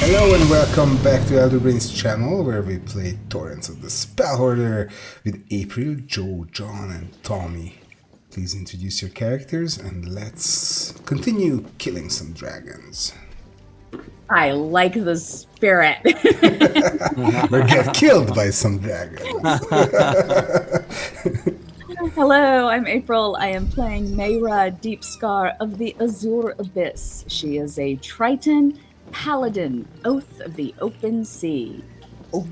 Hello and welcome back to Elderbrain's channel, where we play Torrents of the Spellhoarder with April, Joe, John, and Tommy. Please introduce your characters and let's continue killing some dragons. I like the spirit. Or get killed by some dragons. Hello, I'm April. I am playing Mayra, Deepscar of the Azure Abyss. She is a Triton Paladin, Oath of the Open Sea. Oh.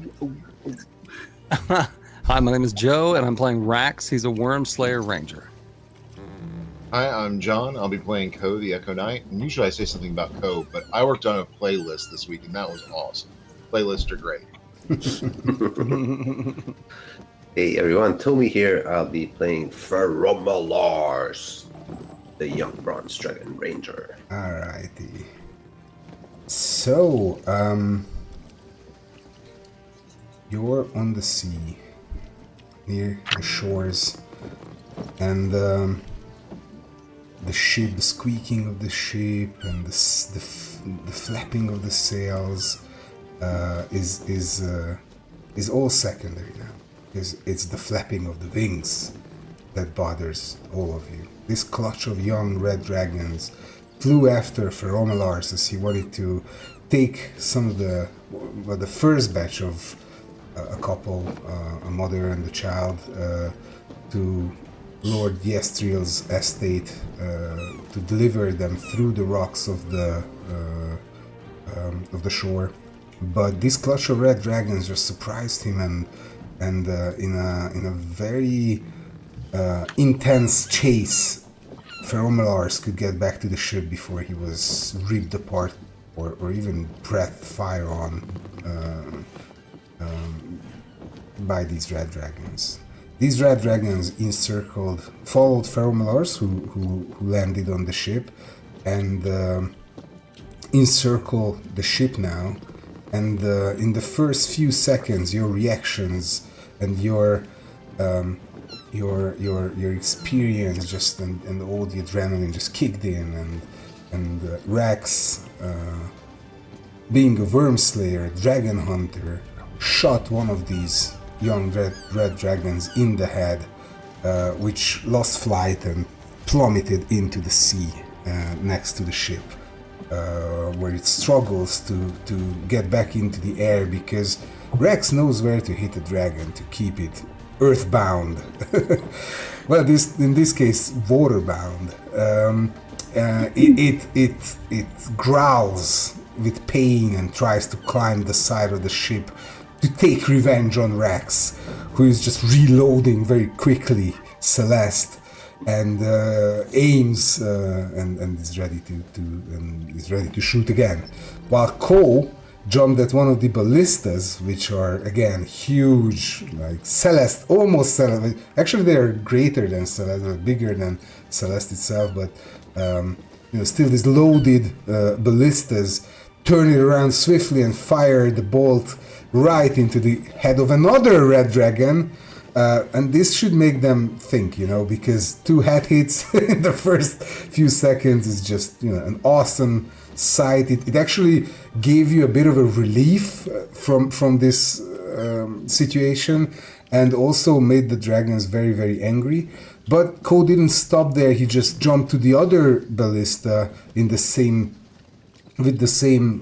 Hi, my name is Joe, and I'm playing Rax. He's a Worm Slayer Ranger. Hi, I'm John. I'll be playing Ko, the Echo Knight. And usually I say something about Ko, but I worked on a playlist this week, and that was awesome. Playlists are great. Hey everyone, Tommy here. I'll be playing Feromalars, the young bronze dragon ranger. Alrighty. So, you're on the sea, near the shores, and the ship, the squeaking of the ship, and the flapping of the sails is all secondary now. It's the flapping of the wings that bothers all of you. This clutch of young red dragons flew after Feromalars as he wanted to take some of the first batch of a couple, a mother and a child, to Lord Yestriel's estate, to deliver them through the rocks of the shore. But this clutch of red dragons just surprised him, and in a very intense chase, Feromalars could get back to the ship before he was ripped apart or even breathed fire on by these red dragons. These red dragons followed Feromalars, who landed on the ship, and encircle the ship now. And in the first few seconds, your reactions and your experience just and all the adrenaline just kicked in, and Rax, being a worm slayer, dragon hunter, shot one of these young red dragons in the head, which lost flight and plummeted into the sea next to the ship. Where it struggles to get back into the air, because Rex knows where to hit a dragon to keep it earthbound. Well, in this case, waterbound. It growls with pain and tries to climb the side of the ship to take revenge on Rex, who is just reloading very quickly Celeste, and aims and is ready to shoot again, while Ko jumped at one of the ballistas, which are again huge, like Celeste, almost Celeste. Actually, they are greater than Celeste, or bigger than Celeste itself, but still these loaded ballistas. Turn it around swiftly and fire the bolt right into the head of another red dragon. And this should make them think, because 2 head hits in the first few seconds is just, an awesome sight. It actually gave you a bit of a relief from this situation, and also made the dragons very, very angry. But Ko didn't stop there. He just jumped to the other ballista with the same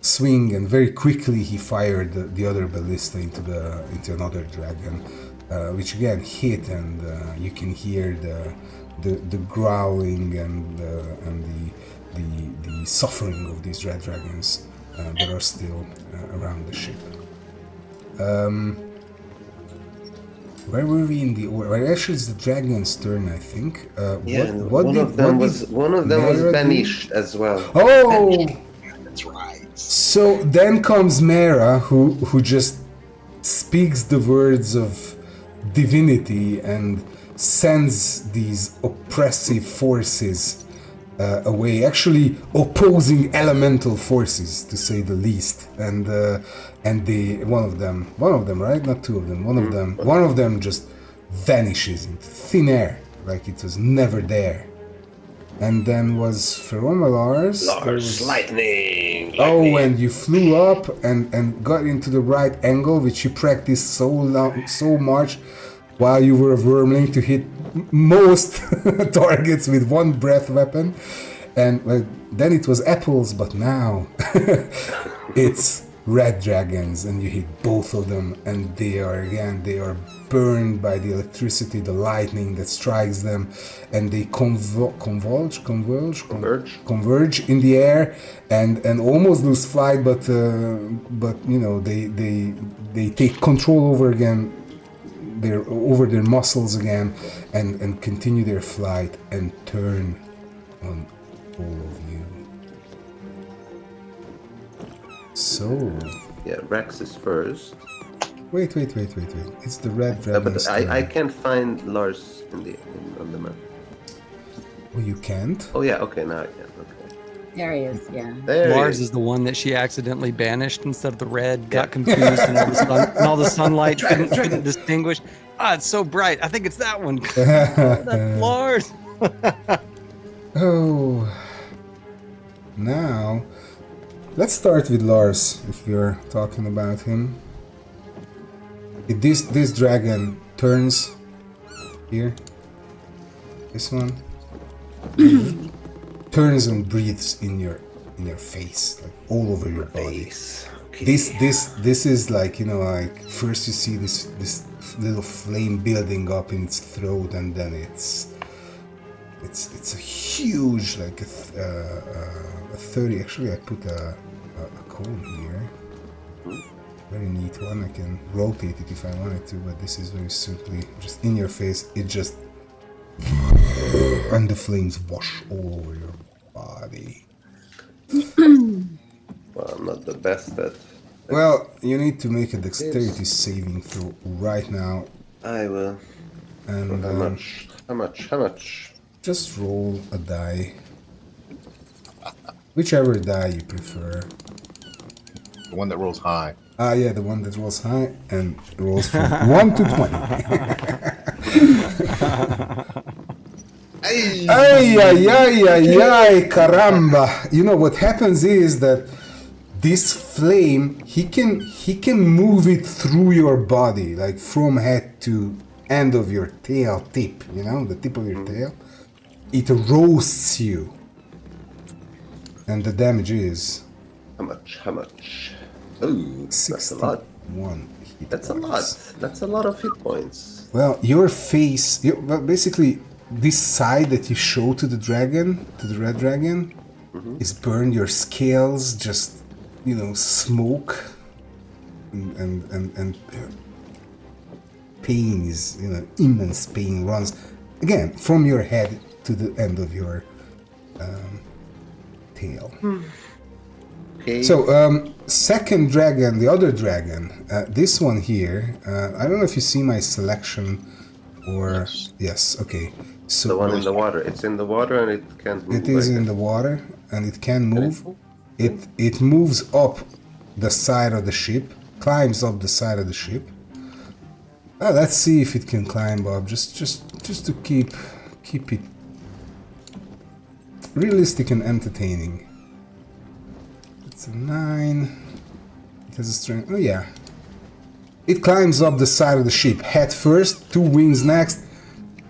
swing, and very quickly he fired the other ballista into another dragon, which again hit, and you can hear the growling and the suffering of these red dragons that are still around the ship. Where were we in the order? Well, actually, it's the dragon's turn, I think. One of them was banished as well. Oh, That's right. so then comes Mera, who just speaks the words of divinity and sends these oppressive forces away. Actually, opposing elemental forces, to say the least. And one of them, right? Not two of them. One of them just vanishes into thin air, like it was never there. And then was Ferromalars. There Lars, was- lightning. Oh, and you flew up and got into the right angle, which you practiced so much while you were wormling to hit most targets with one breath weapon. And then it was apples, but now it's red dragons, and you hit both of them, and they are burned by the electricity, the lightning that strikes them, and they converge in the air and almost lose flight, but you know they take control over their muscles again and continue their flight and turn on all of you. So Yeah, Rex is first. wait. It's the red dragon. But I can't find Lars on the map. Oh, you can't? Oh yeah, okay, now I can. Okay. There he is. Yeah. There he Lars is. is the one that she accidentally banished instead of the red. Got confused, and all the sunlight couldn't distinguish. Ah, it's so bright. I think it's that one. That's Lars. Oh. Now, let's start with Lars, if we're talking about him. This dragon turns here. This one turns and breathes in your face, like all over your body. Face. Okay. This is like, you know, like first you see this little flame building up in its throat, and then it's a huge, like a 30. Actually, I put a code here. Very neat one. I can rotate it if I wanted to, but this is very simply just in your face. It just and the flames wash all over your body. Well, I'm not the best at. Well, you need to make a dexterity saving throw right now, I will. and How much? just roll a die. Whichever die you prefer. The one that rolls high. Ah, yeah, the one that rolls high and rolls from 1 to 20. Ay, caramba. You know what happens is that this flame, he can move it through your body, like from head to end of your tail tip, you know, the tip of your tail. It roasts you. And the damage is How much? Oh, that's a lot. 61 hit That's a lot. points. That's a lot of hit points. Well, your face, well, basically, this side that you show to the dragon, to the red dragon, is burned. Your scales just, you know, smoke, and pain is, you know, immense pain runs again from your head to the end of your tail. Okay. So, second dragon, the other dragon, this one here, I don't know if you see my selection or... Yes, okay. So the one in the water. It's in the water and it can't move. it is right? in the water and it can move. It moves up the side of the ship, climbs up the side of the ship. Let's see if it can climb up, just to keep it realistic and entertaining. It's a 9. It has a strength. Oh yeah. It climbs up the side of the ship, head first, 2 wings next,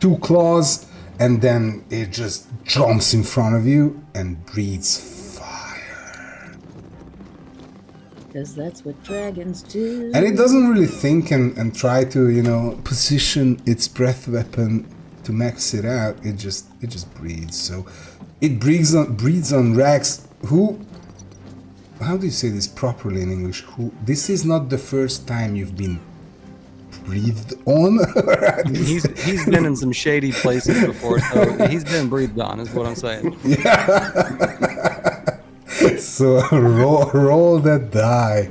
2 claws, and then it just jumps in front of you and breathes fire. Because that's what dragons do. And it doesn't really think and try to, you know, position its breath weapon to max it out. It just breathes. So it breathes on Rex, who... How do you say this properly in English? Who? This is not the first time you've been breathed on. He's been in some shady places before, so he's been breathed on, is what I'm saying. Yeah. So roll that die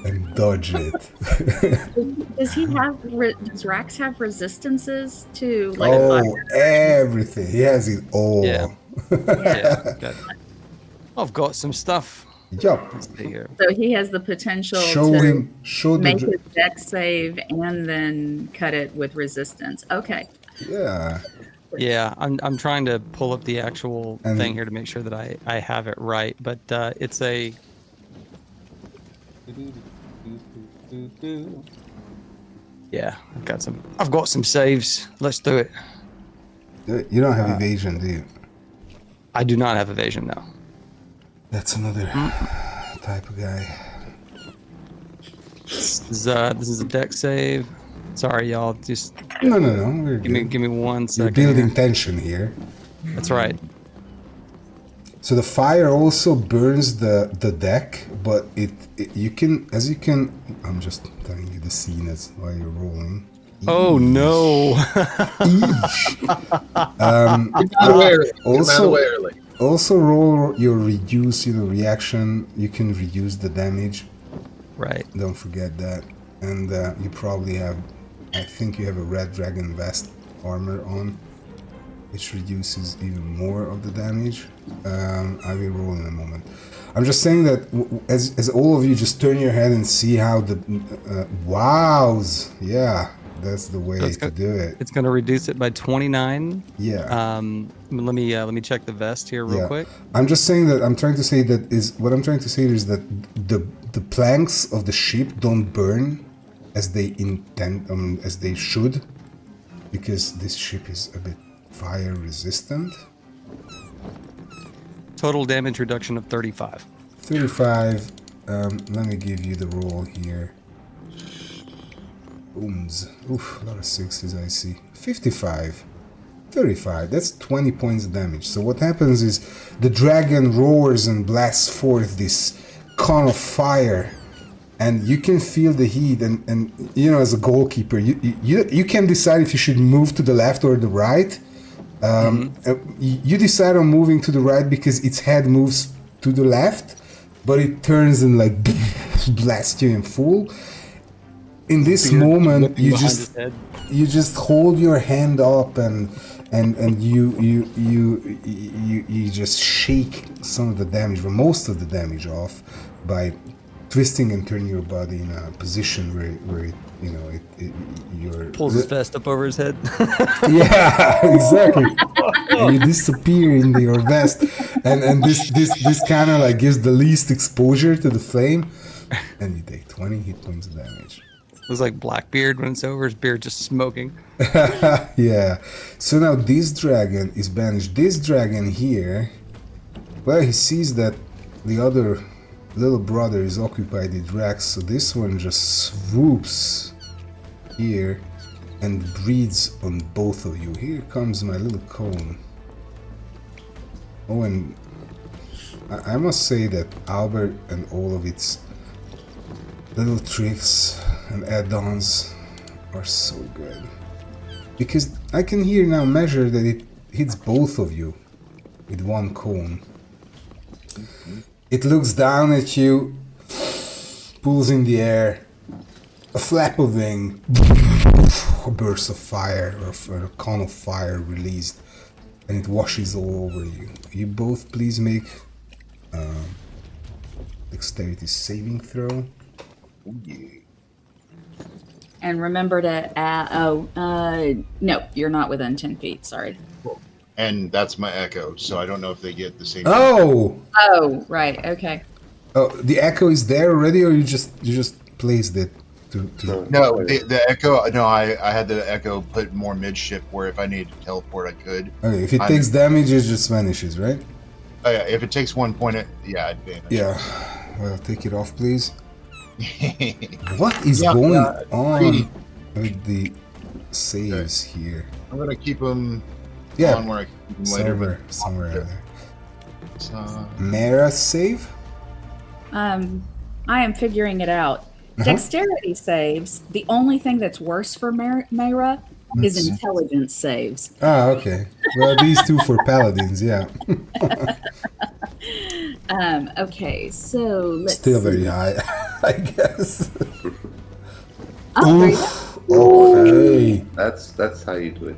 and dodge it. Does Rax have resistances to like Oh, fire? everything. He has it all. Yeah. Yeah. Good. I've got some stuff. Yup. Let's see here. So he has the potential Show to the make his dex save and then cut it with resistance. Okay. yeah. Yeah, I'm trying to pull up the actual And- thing here to make sure that I have it right, but it's a. Yeah, I've got some saves. Let's do it. You don't have evasion, do you? I do not have evasion now. That's another type of guy. This is a deck save. Sorry, y'all. Just No. We're good. give me 1 You're second. building here. tension here. That's right. So the fire also burns the deck, but you can. I'm just telling you the scene as while you're rolling. Oh no! Eesh. Get out of the way early. Get 'em out of the way early. Also roll your reduce, reaction. You can reduce the damage. Right. Don't forget that. And you probably have, I think you have a red dragon vest armor on, which reduces even more of the damage. I will roll in a moment. I'm just saying that as all of you just turn your head and see how the wows, yeah, that's the way to do it. It's going to reduce it by 29. Yeah. Let me check the vest here real quick. I'm just saying that I'm trying to say that the planks of the ship don't burn as they intend, as they should, because this ship is a bit fire resistant. Total damage reduction of 35. 35. Let me give you the roll here. Booms. Oof, a lot of sixes I see. 55. 35. That's 20 points of damage. So what happens is the dragon roars and blasts forth this cone of fire, and you can feel the heat. And as a goalkeeper, you can decide if you should move to the left or the right. You decide on moving to the right because its head moves to the left, but it turns and blasts you in full. In this moment, you just hold your hand up and you just shake some of the damage, or most of the damage off, by twisting and turning your body in a position where you're Pulls his vest up over his head. Yeah, exactly. And you disappear into your vest, and this kind of gives the least exposure to the flame, and you take 20 hit points of damage. It was like Blackbeard when it's over, his beard just smoking. Yeah. So now this dragon is banished. This dragon here, well, he sees that the other little brother is occupied with Rex, so this one just swoops here and breathes on both of you. Here comes my little cone. Oh, and I must say that Albert and all of its little tricks and add-ons are so good, because I can here now measure that it hits both of you with one cone. It looks down at you, pulls in the air, a flap of wing, a burst of fire, or a cone of fire released, and it washes all over you. You both please make dexterity saving throw. Oh, yeah. And remember to no, you're not within 10 feet, sorry. And that's my echo, so I don't know if they get the same. Oh, Right, okay. oh, the echo is there already, or you just placed it to No, the echo. No, I had the echo put more midship, where if I needed to teleport, I could. Okay, if it takes damage, it just vanishes, right? Oh, yeah, if it takes 1 point, I'd vanish. Yeah. Well, take it off, please. What is going on with the saves here? I'm gonna keep them Yeah, on where I can keep them later. somewhere out there. So, Mara save? I am figuring it out. Dexterity saves, the only thing that's worse for Mayra is intelligence saves. Ah, okay. Well, these two for paladins, yeah. Okay, so let's Still see. very high, I guess. Oh, there you go. Okay. That's how you do it.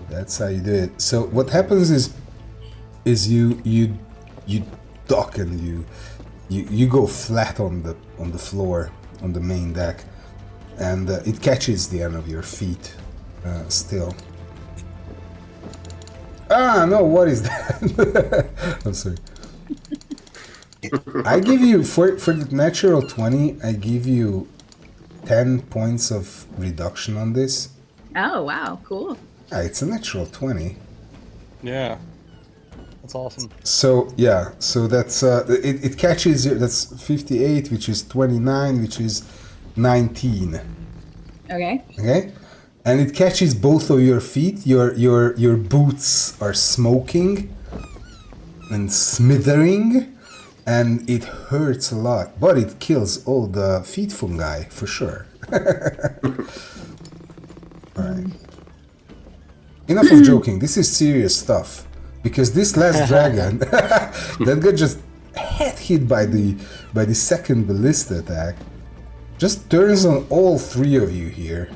That's how you do it. So what happens is you duck and you go flat on the floor on the main deck, and it catches the end of your feet still. No, what is that? I'm sorry. I give you, for the natural 20, I give you 10 points of reduction on this. Oh, wow. Cool. It's a natural 20. Yeah. That's awesome. So, yeah, so that's, it catches you, that's 58, which is 29, which is 19. Okay. Okay? And it catches both of your feet. Your boots are smoking and smithering, and it hurts a lot, but it kills all the feet fungi for sure. Alright. Enough of joking. This is serious stuff. Because this last dragon that got just head hit by the second ballista attack just turns on all three of you here.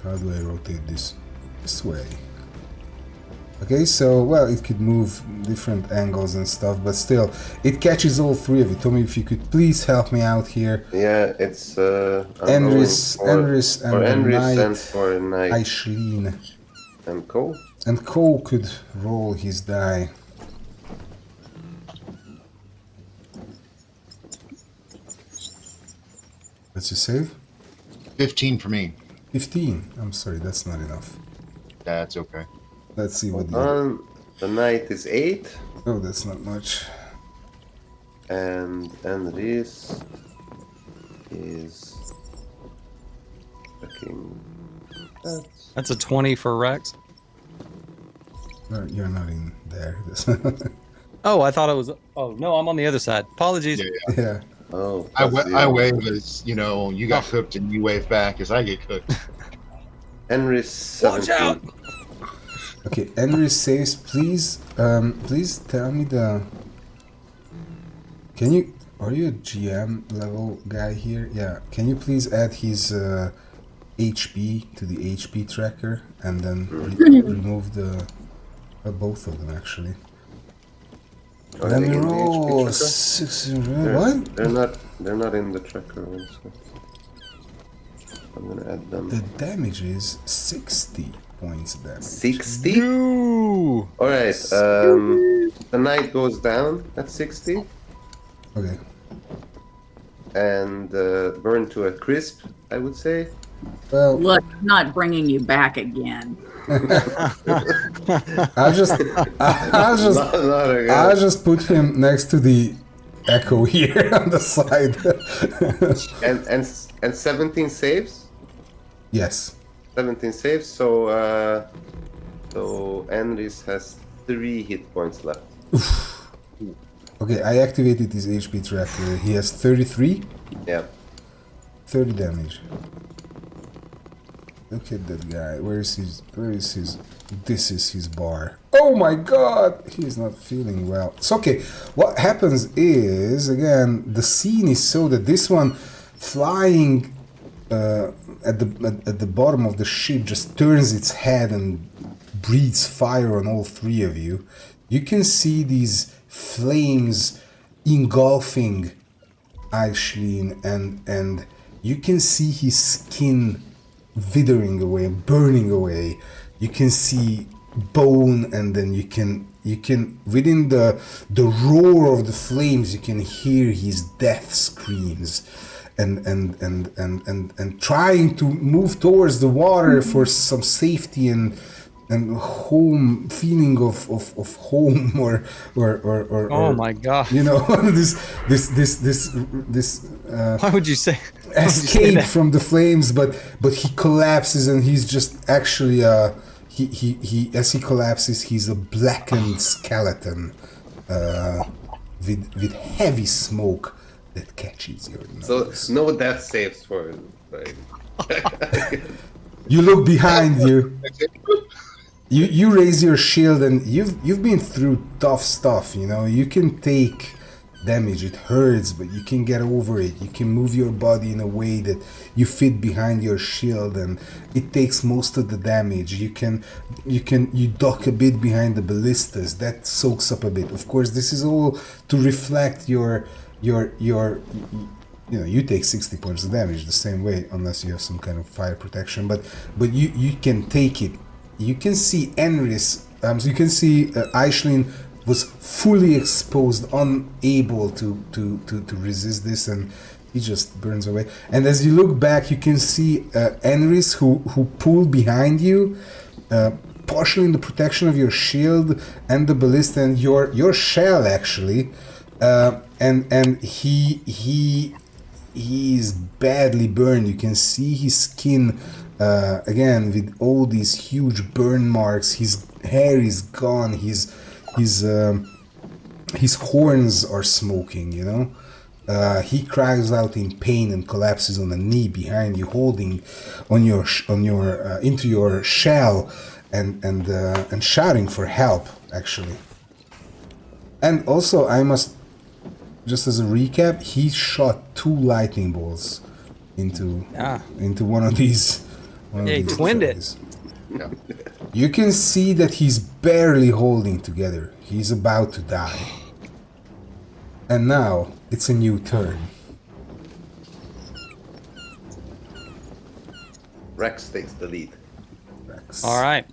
How do I rotate this? This way. Okay, so, well, it could move different angles and stuff, but still, it catches all three of you. Tommy, if you could please help me out here. Yeah, it's Enris and Knight. And for Knight. Aisleen. And Cole. And Cole could roll his die. What's your save? 15 for me. 15. I'm sorry, that's not enough. That's okay. Let's see what the... The Knight is 8. Oh, that's not much. And this is fucking... That's a 20 for Rex. No, you're not in there. Oh, I thought it was... Oh, no, I'm on the other side. Apologies. Yeah. Oh, I wave as, you know, you got cooked and you wave back as I get cooked. Enris 17. Watch out! Okay, Enris saves, please, please tell me the... Can you... Are you a GM level guy here? Yeah. Can you please add his HP to the HP tracker and then remove the... both of them, actually. Are Let they me in the roll HP 6... What? They're not in the tracker also. I'm gonna add them. The damage is 60 points damage. 60? Ooh. Alright, the Knight goes down at 60 Okay. and burned to a crisp, I would say. Well, Look, I'm not bringing you back again. I'll just Not I'll just put him next to the echo here on the side. and 17 saves? Yes. 17 saves, so Enris has 3 hit points left. Okay, I activated his HP tracker. He has 33. Yeah. 30 damage. Look at that guy. Where is his... This is his bar. Oh my god! He's not feeling well. It's okay. What happens is, again, the scene is so that this one flying at the bottom of the ship just turns its head and breathes fire on all three of you. You can see these flames engulfing Aisleen, and you can see his skin withering away, burning away. You can see bone, and then you can within the roar of the flames you can hear his death screams, and trying to move towards the water for some safety and home, feeling of home or Oh my god. you know, this Why would you say escape from the flames, but he collapses, and he's just actually he as he collapses, he's a blackened skeleton with heavy smoke that catches your nose. So no death saves for him. Right? You look behind you. You raise your shield, and you've been through tough stuff, you know. You can take damage, it hurts, but you can get over it. You can move your body in a way that you fit behind your shield, and it takes most of the damage. You duck a bit behind the ballistas, that soaks up a bit. Of course, this is all to reflect your you take 60 points of damage the same way, unless you have some kind of fire protection. But you can take it. You can see Enris. So you can see Aishlin was fully exposed, unable to resist this, and he just burns away. And as you look back, you can see Enris, who pulled behind you, partially in the protection of your shield and the ballista and your shell, actually. And he is badly burned. You can see his skin again with all these huge burn marks. His hair is gone. His horns are smoking. He cries out in pain and collapses on a knee behind you, holding on your into your shell and shouting for help, actually. And also, I must, just as a recap, he shot 2 lightning bolts into one of these. He twinned it. Yeah. You can see that he's barely holding together. He's about to die. And now it's a new turn. Rex takes the lead. Rex. All right.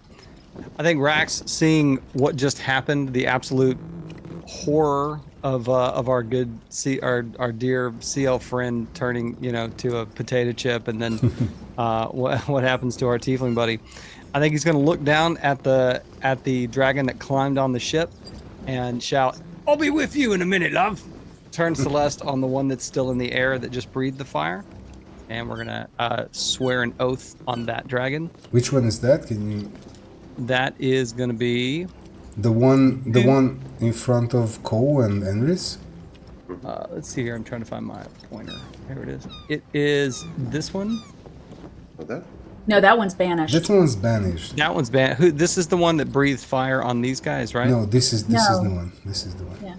I think Rax, seeing what just happened, the absolute horror of our good our dear CL friend turning to a potato chip, and then what happens to our tiefling buddy, I think he's going to look down at the dragon that climbed on the ship and shout, "I'll be with you in a minute, love." Turn Celeste on the one that's still in the air that just breathed the fire, and we're gonna swear an oath on that dragon. Which one is that? Can you? That is going to be The one in front of Ko and Enris? let's see here. I'm trying to find my pointer. Here it is. It is this one. What that? No, that one's banished. That one's banished. That one's banned. This is the one that breathed fire on these guys, right? No, this is the No. one. This is the one. Yeah.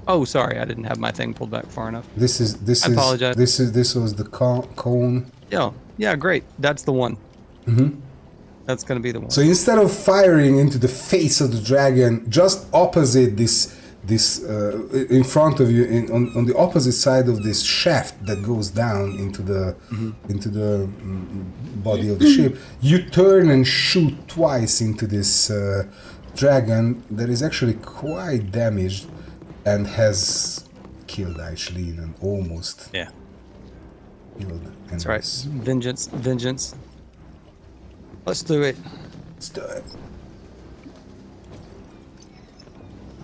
Oh, sorry, I didn't have my thing pulled back far enough. This I apologize. This was the cone. Yeah, great. That's the one. Mm-hmm. That's gonna be the one. So instead of firing into the face of the dragon, just opposite this in front of you, on the opposite side of this shaft that goes down into the body of the ship, you turn and shoot twice into this dragon that is actually quite damaged and has killed Aishlin and almost Yeah, killed. that's right. Vengeance. Let's do it. Let's do it.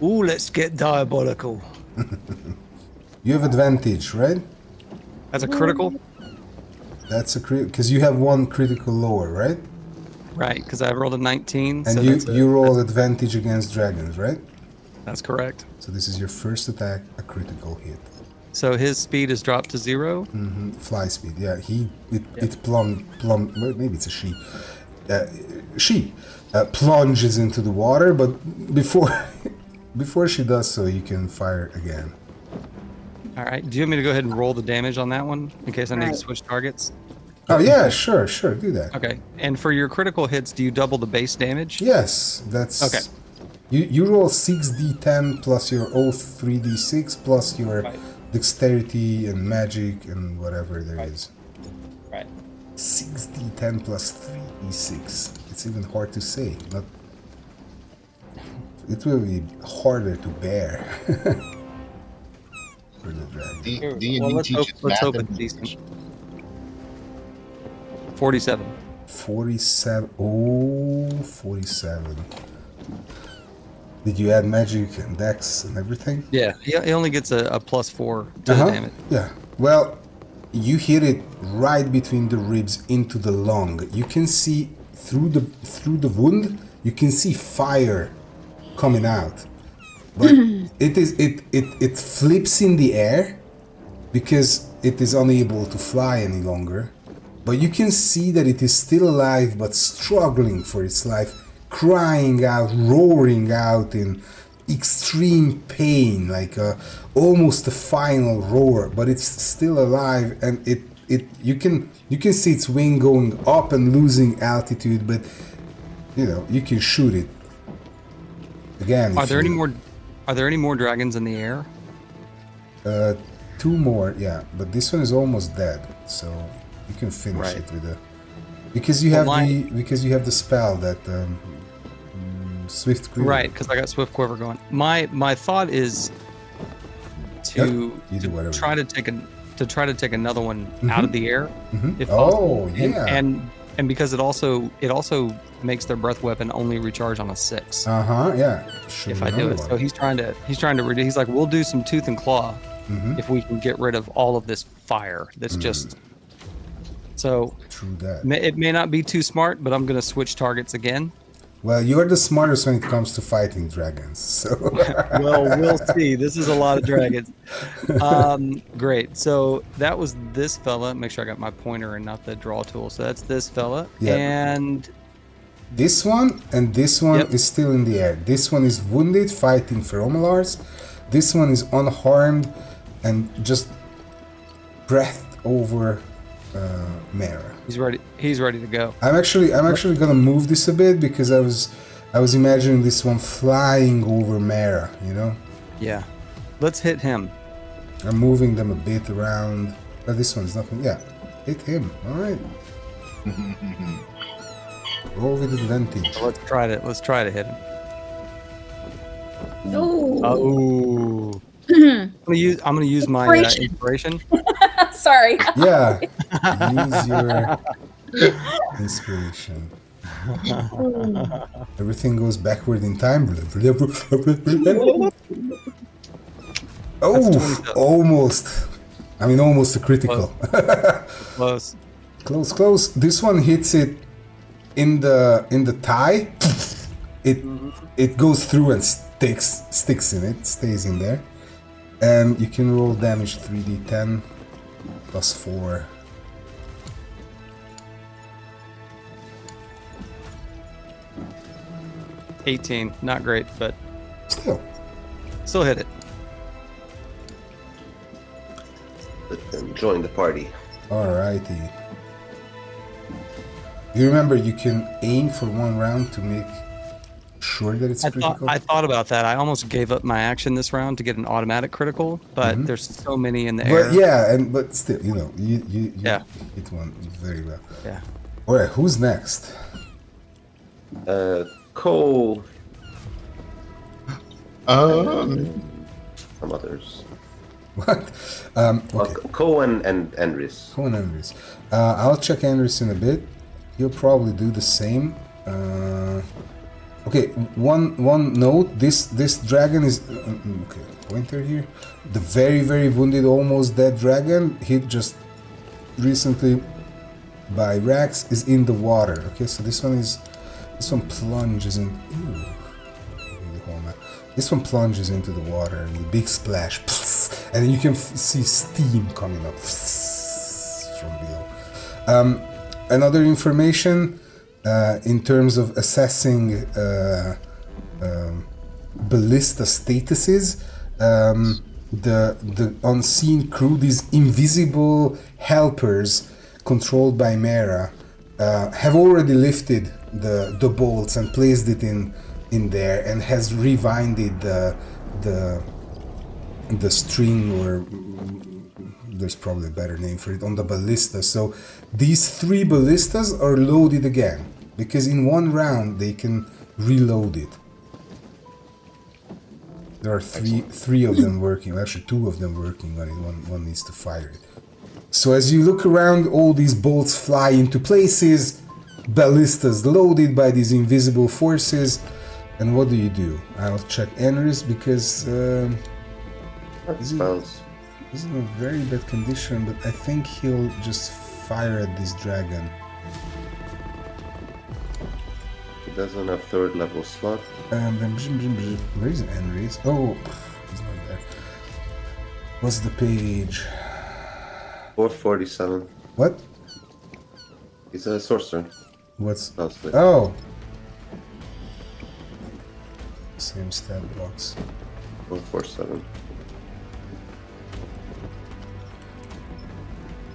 Ooh, let's get diabolical. You have advantage, right? That's a critical? That's a crit because you have one critical lower, right? Right, because I rolled a 19. And so you roll advantage against dragons, right? That's correct. So this is your first attack, a critical hit. So his speed is dropped to 0. Fly speed, yeah. It plumb. Well, maybe it's a she. She plunges into the water, but before she does so, you can fire again. All right. Do you want me to go ahead and roll the damage on that one in case I need to Right. switch targets? Oh yeah, sure, do that. Okay. And for your critical hits, do you double the base damage? Yes, that's Okay. You roll 6d10 plus your oath 3d6 plus your Right. dexterity and magic and whatever there is. Right. 6d10 plus 3d6. It's even hard to say. It will be harder to bear for the dragon. D&D Well, let's teaches hope math it's and decent. 47. 47. Oh, 47. Did you add magic and dex and everything? Yeah. He only gets a +4 to the damage. Yeah. Well, you hit it right between the ribs into the lung. You can see through the wound. You can see fire coming out, but it flips in the air because it is unable to fly any longer. But you can see that it is still alive, but struggling for its life, crying out, roaring out in extreme pain, like almost a final roar. But it's still alive, and you can see its wing going up and losing altitude. But you can shoot it again. Are there any more dragons in the air? 2 more, yeah. But this one is almost dead, so you can finish Right. it with a... Because you Well, have the spell that Swift Quiver. Right, because I got Swift Quiver going. My thought is to, You do whatever. try to take another one out of the air, Mhm. if Oh, possible. yeah. And because it also makes their breath weapon only recharge on a 6 Yeah. Shoot if I do another it. one. So he's trying to he's like, we'll do some tooth and claw Mhm. if we can get rid of all of this fire that's just. So True that. it may not be too smart, but I'm gonna switch targets again. Well, you're the smartest when it comes to fighting dragons, so... Well, we'll see. This is a lot of dragons. Great. So that was this fella. Make sure I got my pointer and not the draw tool. So that's this fella. Yeah. And This one and this one Yep. is still in the air. This one is wounded, fighting Feromalars. This one is unharmed and just breathed over Mara. he's ready to go. I'm actually gonna move this a bit because I was imagining this one flying over Mara, you know? Yeah. Let's hit him. I'm moving them a bit around. But this one's nothing. Yeah. Hit him. Alright. Roll with advantage. So let's try to hit him. Oh, Oh. I'm gonna use my inspiration. sorry. Yeah. Use your inspiration. Everything goes backward in time. Oh, almost. I mean, almost a critical. Close. Close. This one hits it in the thigh. It goes through and sticks in it, stays in there. And you can roll damage 3d10 plus 4. $18. Not great, but Still hit it. Let them join the party. Alrighty. You remember you can aim for 1 round to make sure that it's critical? I thought about that. I almost gave up my action this round to get an automatic critical, but there's so many in the air. But yeah, but still, you know, you hit one very well. Yeah. Alright, who's next? Cole. Some others. What? Well, Okay. Cole and Enris. Cohen Andres. I'll check Andres in a bit. He'll probably do the same. Okay, one note. This dragon is okay. Pointer here. The very wounded, almost dead dragon hit just recently by Rax is in the water. Okay, so this one plunges in. Ooh, this one plunges into the water and a big splash, and you can see steam coming up from below. Another information in terms of assessing ballista statuses, the unseen crew, these invisible helpers controlled by Mara, have already lifted the bolts and placed it in there and has rewinded the string, or there's probably a better name for it, on the ballista. So these 3 ballistas are loaded again because in 1 round they can reload it. There are three of them working, actually 2 of them working on it. One needs to fire it. So as you look around, all these bolts fly into places, ballistas loaded by these invisible forces. And what do? I'll check Enris because he's in a very bad condition, but I think he'll just fire at this dragon. He doesn't have 3rd level slot. Where is Enris? Oh, he's not there. What's the page? 447. What? He's a sorcerer. What's... Mostly. Oh! Same stat blocks. 447.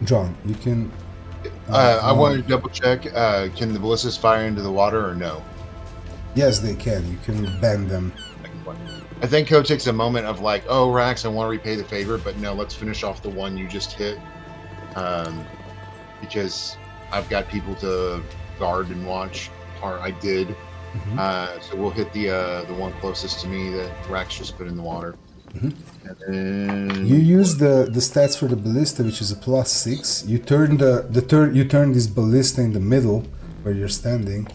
John, you can... I wanted to double check. Can the ballistas fire into the water or no? Yes, they can. You can bend them. I think Ko takes a moment of like, oh, Rax, I want to repay the favor, but no, let's finish off the one you just hit. Because I've got people to guard and watch, or I did. So we'll hit the one closest to me that Rax just put in the water. And then You use the stats for the ballista, which is a +6. You turn you turn this ballista in the middle where you're standing,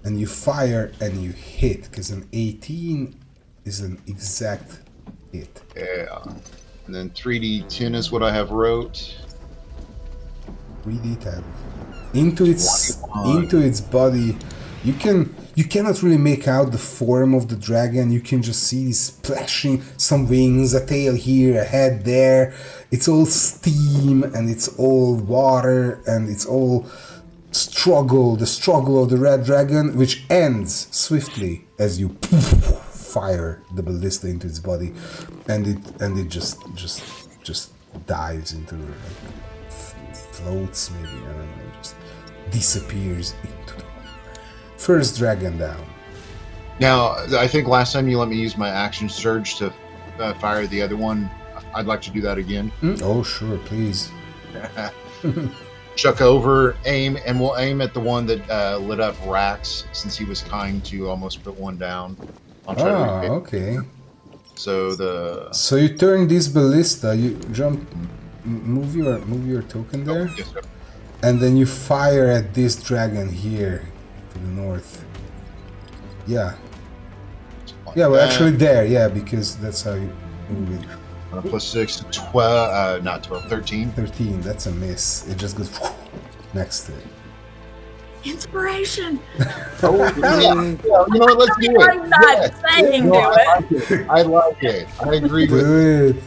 and you fire and you hit, because an 18 is an exact hit. yeah, and then 3d10 is what I have wrote. 3d10 into its body. You cannot really make out the form of the dragon. You can just see splashing some wings, a tail here, a head there. It's all steam and it's all water and it's all the struggle of the red dragon, which ends swiftly as you fire the ballista into its body, and it just dives into, like, floats, maybe, I don't know, just disappears into the first dragon down. Now, I think last time you let me use my action surge to fire the other one. I'd like to do that again. Oh, sure, please. Chuck over, aim, and we'll aim at the one that lit up Rax, since he was kind to almost put one down. I'll try to repay. Okay. So you turn this ballista, you jump, move your token there, yes, sir. and then you fire at this dragon here to the north. Yeah. Yeah, well, actually there, yeah, because that's how you move it. +6, 12, not 12, 13. 13, that's a miss. It just goes next to it. Inspiration. Oh, yeah, you know what? Let's do it. I'm not saying No, do it. I like it. I agree with Do it. it.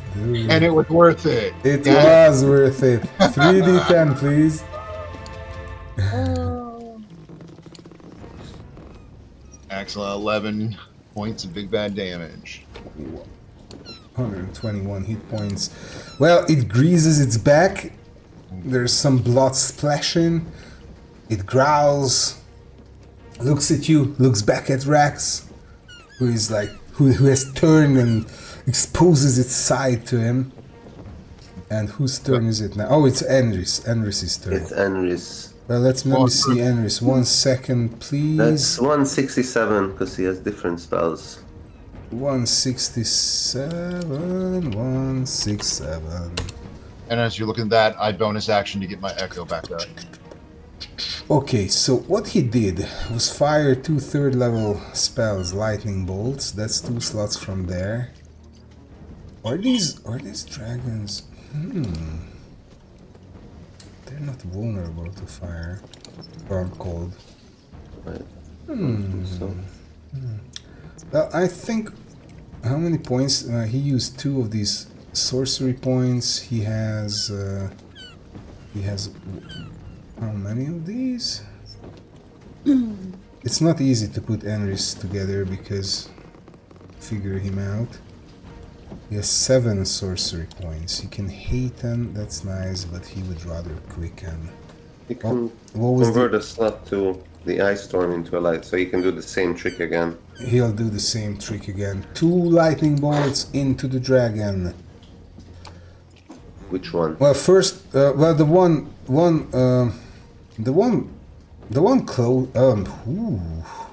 And it was worth it. It Yeah. was worth it. 3d10, please. Oh. Excellent. 11 points of big bad damage. 121 hit points. Well, it greases its back. There's some blood splashing. It growls, looks at you, looks back at Rax, who is like, who has turned and exposes its side to him. And whose turn is it now? Oh, it's Enris. Enris's turn. It's Enris. Well, let me see Enris. 1 second, please. That's 167 because he has different spells. 167, 167. And as you're looking at that, I bonus action to get my echo back up. Okay, so what he did was fire 2 3rd level spells, lightning bolts. That's 2 slots from there. Are these dragons? They're not vulnerable to fire. Or cold. Right. So Well, I think, how many points? He used 2 of these sorcery points. He has how many of these? It's not easy to put Enris together because figure him out. He has 7 sorcery points. He can hasten, that's nice, but he would rather quicken. you can What was convert a slot to the ice storm into a light, so you can do the same trick again. He'll do the same trick again. 2 lightning bolts into the dragon. Which one? Well, first, well, the one close.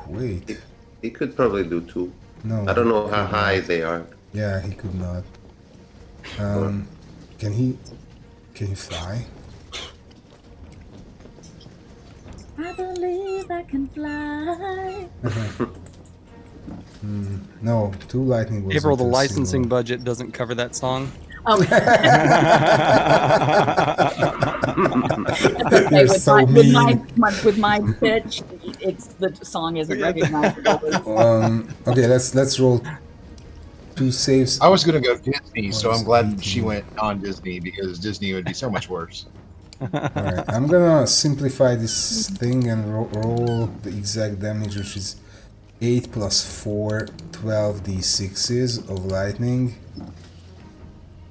Wait. He could probably do 2. No. I don't know how high they are. Yeah, he could not. Can he fly? I believe I can fly. No, 2 lightning bolts. April, the into a licensing single. budget doesn't cover that song. Oh. You're so mean. With my pitch, the song isn't recognizable. Okay, let's roll 2 saves. I was going to go Disney, so I'm glad she went on Disney because Disney would be so much worse. Alright, I'm gonna simplify this thing and roll the exact damage, which is 8 plus 4, 12 d6s of lightning.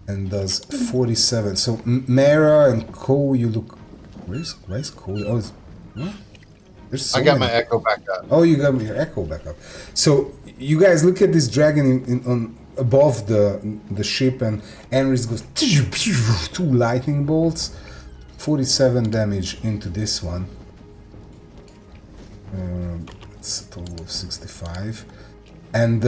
And does 47. So Mara and Ko, you look. Where's Ko? Oh, what? There's so I got many. my echo back up. Oh, you got your echo back up. So you guys look at this dragon on above the ship, and Enris goes 2 lightning bolts, 47 damage into this one. It's a total of 65. And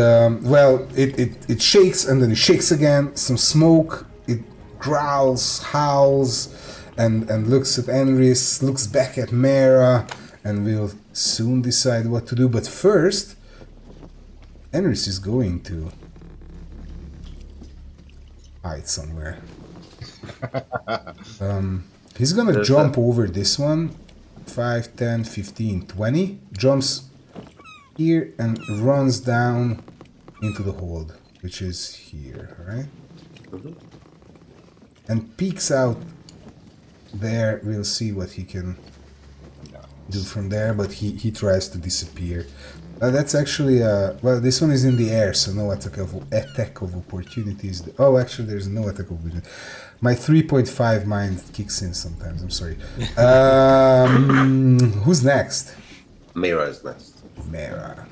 well, it shakes and then it shakes again. Some smoke. It growls, howls, and looks at Enris, looks back at Mera, and will soon decide what to do. But first, Enris is going to hide somewhere. He's gonna jump over this one. 5, 10, 15, 20. Jumps here and runs down into the hold, which is here, right? And peeks out there. We'll see what he can do from there, but he tries to disappear. That's actually well, this one is in the air, so no attack of opportunities. Oh, actually, there's no attack of opportunity. My 3.5 mind kicks in sometimes. I'm sorry. Who's next? Mera is next. Mera.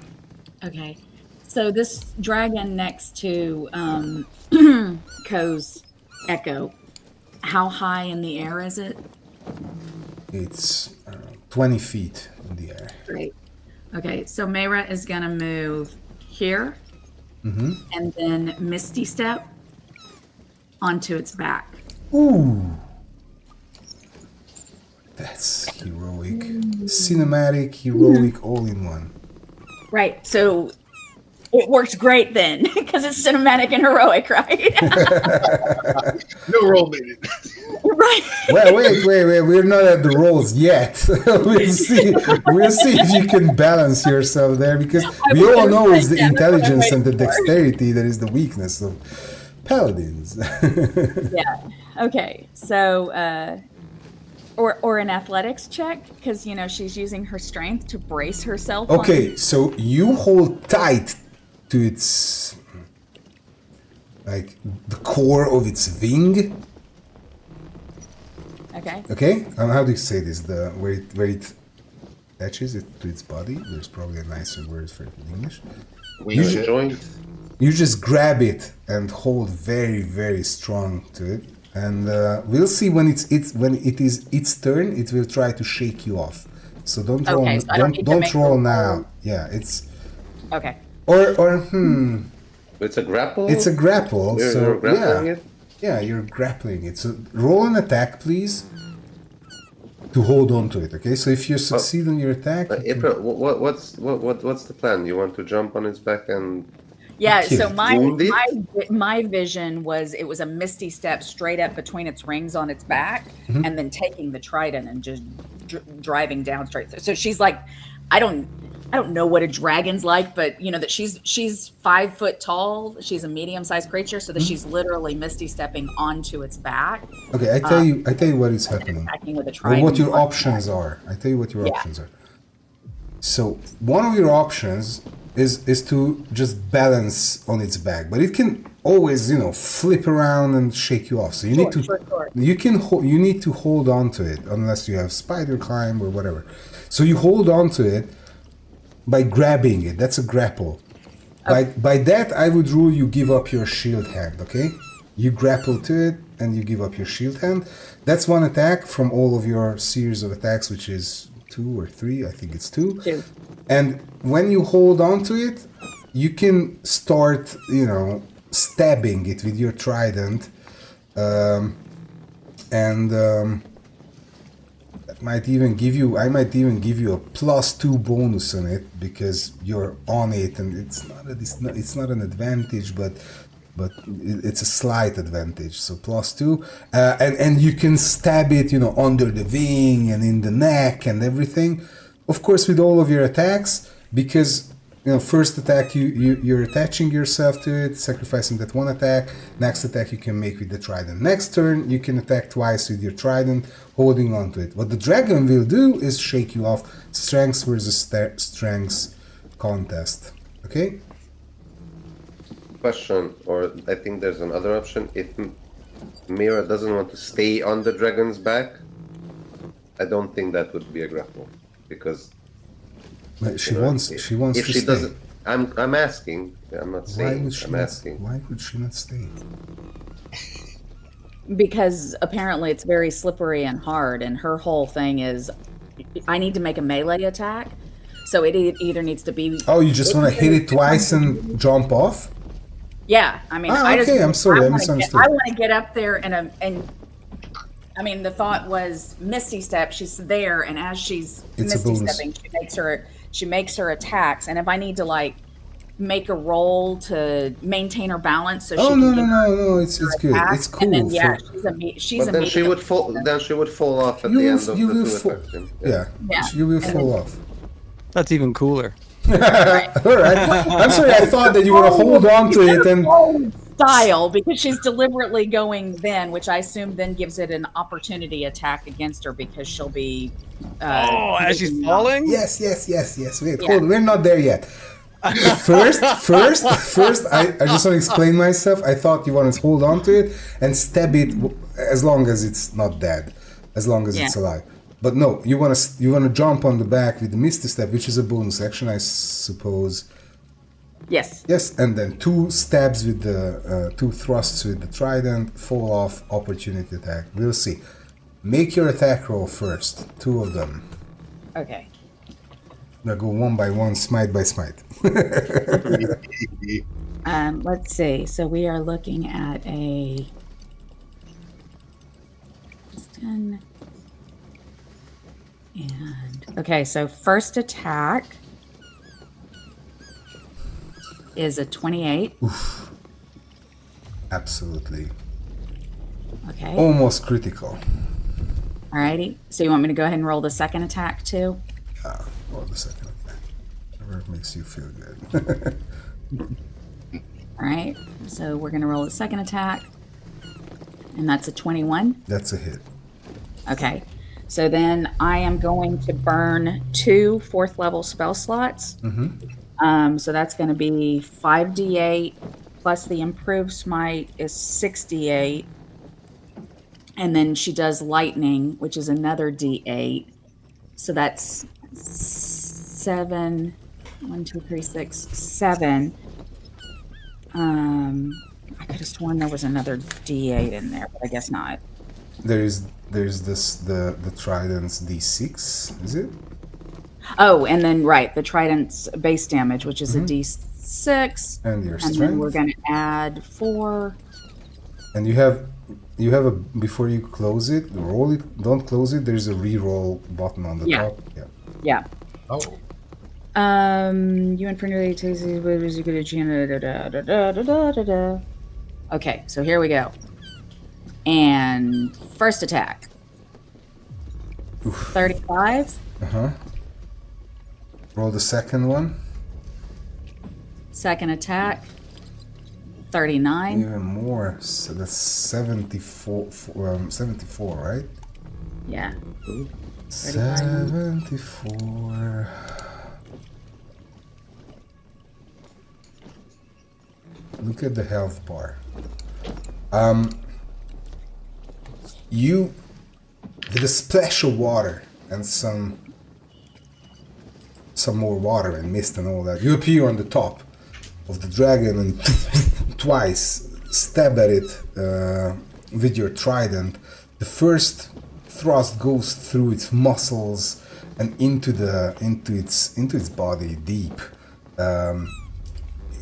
Okay. So this dragon next to Ko's Echo, how high in the air is it? It's 20 feet in the air. Great. Okay, so Mera is going to move here and then Misty Step onto its back. Ooh! That's heroic. Cinematic, heroic, all in one. Right, so it worked great then, because it's cinematic and heroic, right? No roll needed. Right. Well, wait, we're not at the rolls yet. We'll see if you can balance yourself there, because we all know it's the intelligence and the dexterity that is the weakness of paladins. Yeah. Okay. So, or an athletics check, because she's using her strength to brace herself. Okay, so you hold tight to its, like, the core of its wing. Okay. Okay. How do you say this? The where it attaches it to its body. There's probably a nicer word for it in English. Joint. You just grab it and hold very, very strong to it, and we'll see when it is its turn. It will try to shake you off. So don't roll. Okay, so I don't roll now. Yeah, it's Okay. or It's a grapple. It's a grapple. You're So grappling yeah, it? yeah, you're grappling it. So roll an attack, please, to hold on to it. Okay. So if you succeed on your attack, you can- April, what's the plan? You want to jump on its back and Yeah, Okay. so Wound it? my vision was it was a misty step straight up between its rings on its back, and then taking the trident and just driving down straight through. So she's like, I don't know what a dragon's like, but that she's 5 foot tall. She's a medium-sized creature, so that she's literally misty stepping onto its back, okay. I tell you what is happening. attacking with a Or trident. what your options are. I tell you what your Yeah. options are. So one of your options is to just balance on its back, but it can always flip around and shake you off. So you need to Sure. you need to hold on to it unless you have spider climb or whatever. So you hold on to it by grabbing it. That's a grapple. By that I would rule you give up your shield hand. Okay, you grapple to it and you give up your shield hand. That's one attack from all of your series of attacks, which is 2 or 3. I think it's 2. 2. And when you hold on to it, you can start, stabbing it with your trident, and that might even give you. I might even give you a +2 bonus on it because you're on it, and it's not an advantage, but it's a slight advantage. So +2, and you can stab it, under the wing and in the neck and everything. Of course, with all of your attacks, because first attack you're attaching yourself to it, sacrificing that one attack. Next attack you can make with the trident. Next turn you can attack twice with your trident, holding on to it. What the dragon will do is shake you off. Strength versus strength contest. Okay. question, or I think there's another option. If Mera doesn't want to stay on the dragon's back, I don't think that would be a grapple, because But she wants if to she stay. doesn't, I'm asking. I'm not Why saying. would she I'm not, asking. why would she not stay? Because apparently it's very slippery and hard, and her whole thing is, I need to make a melee attack, so it either needs to be. Oh, you just want to hit it twice and jump off? Yeah, I mean, Ah, okay, I'm sorry, I misunderstood. I want to get up there and I mean, the thought was Misty Step. She's there, and as she's It's a Misty bonus. stepping, she makes her attacks, and if I need to like make a roll to maintain her balance, so Oh she no can no get no no! It's good. attack, It's cool. And then, yeah, for- she's But then she would fall. Then she would fall off at You the will- end of you the will two fall- attacks. yeah, Yeah. you will And fall then- off. That's even cooler. All right. I'm sorry. I thought that you want to hold on to it and. style because she's deliberately going then, which I assume then gives it an opportunity attack against her because she'll be. As she's moving falling? Yes. Wait, Yeah. hold on. We're not there yet. First, I just want to explain myself. I thought you want to hold on to it and stab it as long as it's not dead, as long as it's alive. But no, you want to jump on the back with the Misty Step, which is a bonus action, I suppose. Yes. Yes, and then 2 stabs with the 2 thrusts with the trident, fall off, opportunity attack. We'll see. Make your attack roll first. 2 of them. Okay. Now go one by one, smite by smite. Let's see. So we are looking at a 10. And okay, so first attack is a 28. Absolutely. Okay. Almost critical. Alrighty. So you want me to go ahead and roll the second attack too? Or the second attack. Whatever makes you feel good. All right. So we're going to roll the second attack. And that's a 21. That's a hit. Okay. So then I am going to burn 2 4th level spell slots. So that's going to be 5d8 plus the improved smite is 68. And then she does lightning, which is another d8. So that's 7. 1, 2, 3, 6, 7. I could have sworn there was another d8 in there, but I guess not. There's this the trident's d6, is it? Oh, and then the trident's base damage, which is a d6, And your and strength. then we're going to add 4. And you have a before you close it, roll it. Don't close it. There's a re-roll button on the top. Yeah. Yeah. Oh, You infernally tasty. Okay, so here we go. And first attack. 35. Roll the second one. Second attack. 39. Even more. So that's 74. 74, right? Yeah. 74. Look at the health bar. You, with a splash of water and some more water and mist and all that, you appear on the top of the dragon and twice stab at it with your trident. The first thrust goes through its muscles and into its body deep.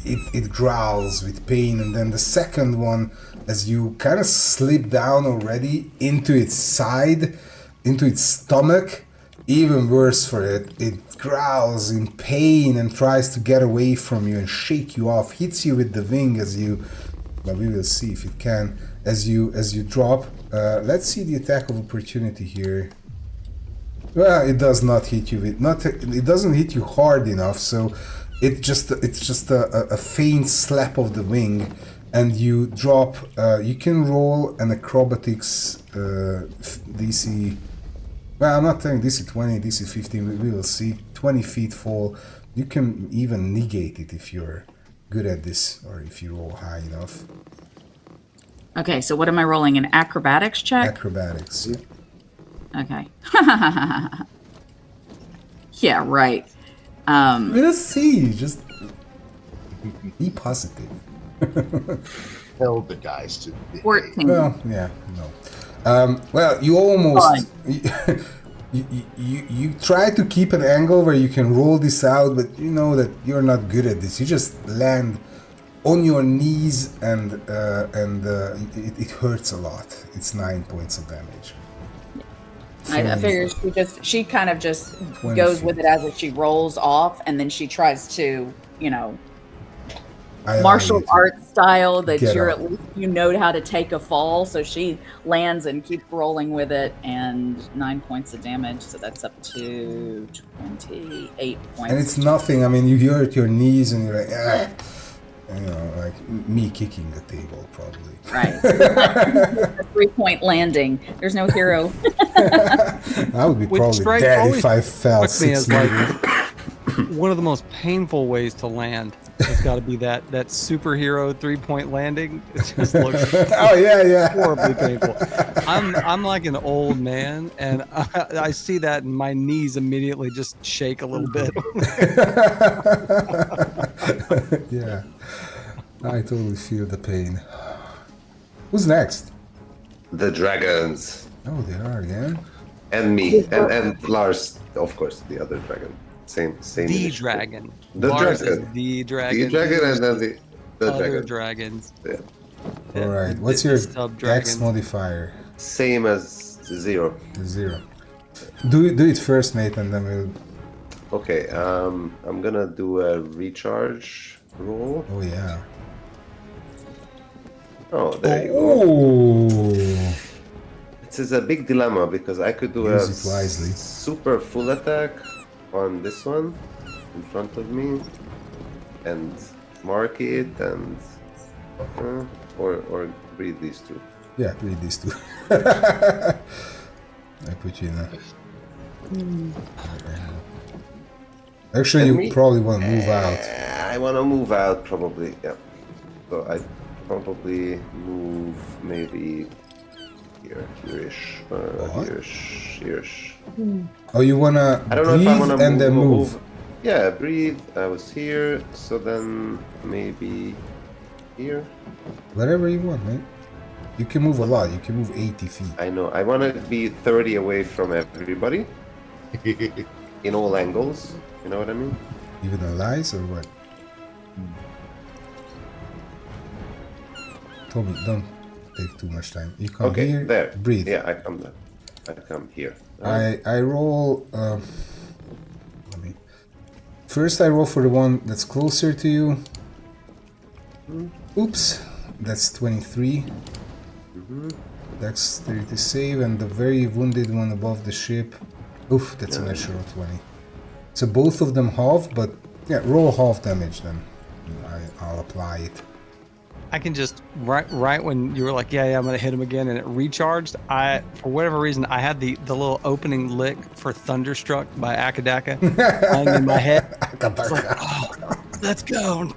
It growls with pain, and then the second one, as you kind of slip down already into its side, into its stomach, even worse for it. It growls in pain and tries to get away from you and shake you off. Hits you with the wing as you, but we will see if it can. As you drop. Let's see the attack of opportunity here. Well, it does not hit you with it doesn't hit you hard enough, so it's just a faint slap of the wing, and you drop. You can roll an acrobatics DC. Well, I'm not telling DC 20, DC 15. We will see. 20 feet fall. You can even negate it if you're good at this, or if you roll high enough. Okay, so what am I rolling? An acrobatics check? Acrobatics. Okay. Yeah, right. We'll see. Just Be positive. Tell the dice to behave. 14. Well, yeah, no. Well, you almost you try to keep an angle where you can roll this out, but you know that you're not good at this. You just land on your knees, and it hurts a lot. It's 9 points of damage. I figure she kind of just 20 goes feet. with it as she rolls off, and then she tries to, I allow martial you to arts style that get you're up. at least you know how to take a fall. So she lands and keeps rolling with it, and 9 points of damage. So that's up to 28 points. And it's nothing. I mean, you hurt your knees, and you're like, ah. Like me kicking the table, probably. Right. A 3-point landing. There's no hero. I would be Which probably strike dead always if I fell struck me 6 as like meters. one of the most painful ways to land. It's got to be that superhero 3-point landing. It just looks Oh yeah. horribly painful. I'm like an old man, and I see that, and my knees immediately just shake a little bit. Yeah, I totally feel the pain. Who's next? The dragons. Oh, they are again. And me. And Lars, of course, the other dragon. Same The initiative. dragon. The Lars dragon. is the dragon. The dragon and then the other dragon. dragons. Yeah. All right. The- What's the your sub-dragon. Dex modifier? Same as 0. 0. Do it first, Nate, and then we'll. Okay, I'm gonna do a recharge roll. Oh yeah. Oh, there you go. Oh. This is a big dilemma because I could do Use a it wisely. super full attack on this one in front of me and mark it and or breathe these two. Yeah, read these two. I put you in a. Actually, And you me? probably want to move out. I want to move out probably. Yeah. So I probably move maybe here-ish, What? here-ish. Oh, you wanna I don't know if I want breathe to and then move. Yeah, breathe. I was here, so then maybe here. Wherever you want, man. You can move a lot. You can move 80 feet. I know. I want to be 30 away from everybody in all angles. You know what I mean? Even allies or what? Tommy, don't take too much time. You come Okay, here. there. Breathe. Yeah, I come there. I come here. I roll. Let me. First, I roll for the one that's closer to you. Oops, that's 23. That's 30 to save, and the very wounded one above the ship. Oof, that's a natural 20. So both of them half, but yeah, roll half damage then. I'll apply it. I can just right when you were like, yeah, I'm gonna hit him again, and it recharged. For whatever reason, I had the little opening lick for Thunderstruck by Akadaka playing in my head. It's like, oh, let's go.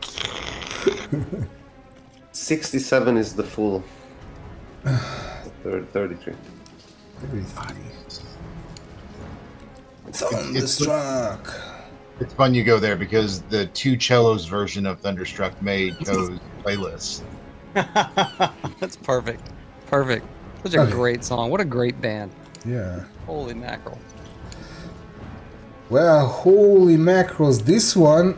67 is the full. 33. 33. Thunderstruck. It's fun you go there because the Two Cellos version of Thunderstruck made Co's playlist. That's perfect. Perfect. Such a Okay. great song. What a great band. Yeah. Holy mackerel. Well, holy mackerels, this one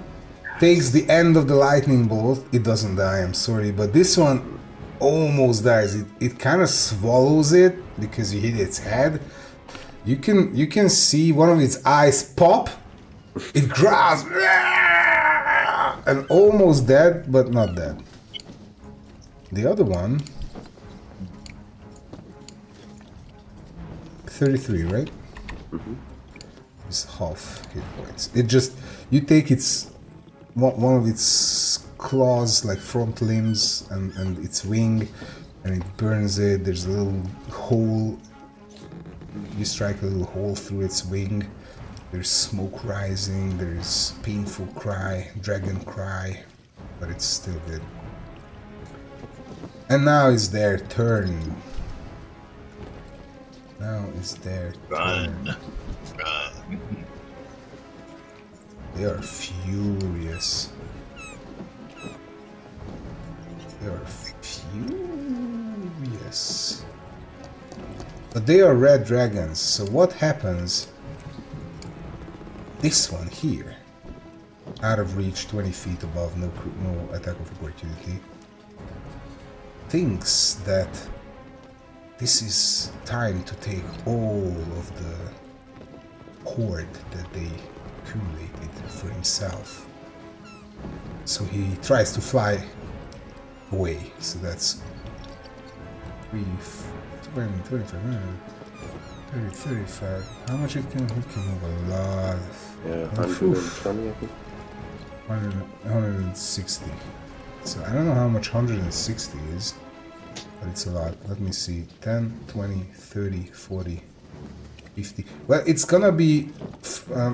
takes the end of the lightning bolt. It doesn't die, I'm sorry, but this one almost dies. It kind of swallows it because you hit its head. You can see one of its eyes pop. It growls and almost dead, but not dead. The other one, 33, right? It's half hit points. It just, you take its one of its claws, like front limbs, and its wing, and it burns it. There's a little hole. You strike a little hole through its wing. There's smoke rising. There's painful cry, dragon cry, but it's still good. And now it's their turn. Now it's their turn. They are furious. But they are red dragons, so what happens? This one here, out of reach, 20 feet above, no attack of opportunity, thinks that this is time to take all of the hoard that they accumulated for himself. So he tries to fly away. So that's 3, 20, 25, 30, 35. How much it can move? A lot. Yeah, 120, I think. 160. So I don't know how much 160 is, but it's a lot. Let me see. 10, 20, 30, 40, 50. Well, it's gonna be,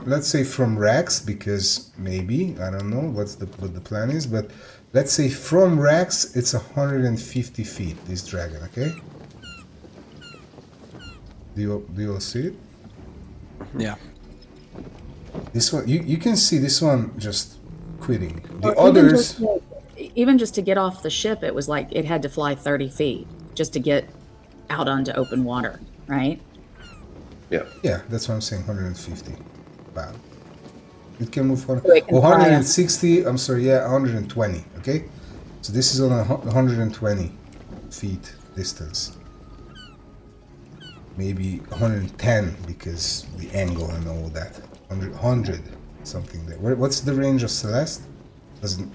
let's say from Rex, because maybe, I don't know what the plan is, but let's say from Rex, it's 150 feet, this dragon, okay? Do you all see it? Yeah. This one, you can see this one just quitting. The Or others... even just to get off the ship, it was like it had to fly 30 feet just to get out onto open water, right? Yeah. Yeah, that's what I'm saying, 150. Wow. It can move on. So it can fly 160, I'm sorry, yeah, 120, okay? So this is on a 120 feet distance. Maybe 110 because the angle and all that. 100 something there. What's the range of Celeste? Doesn't...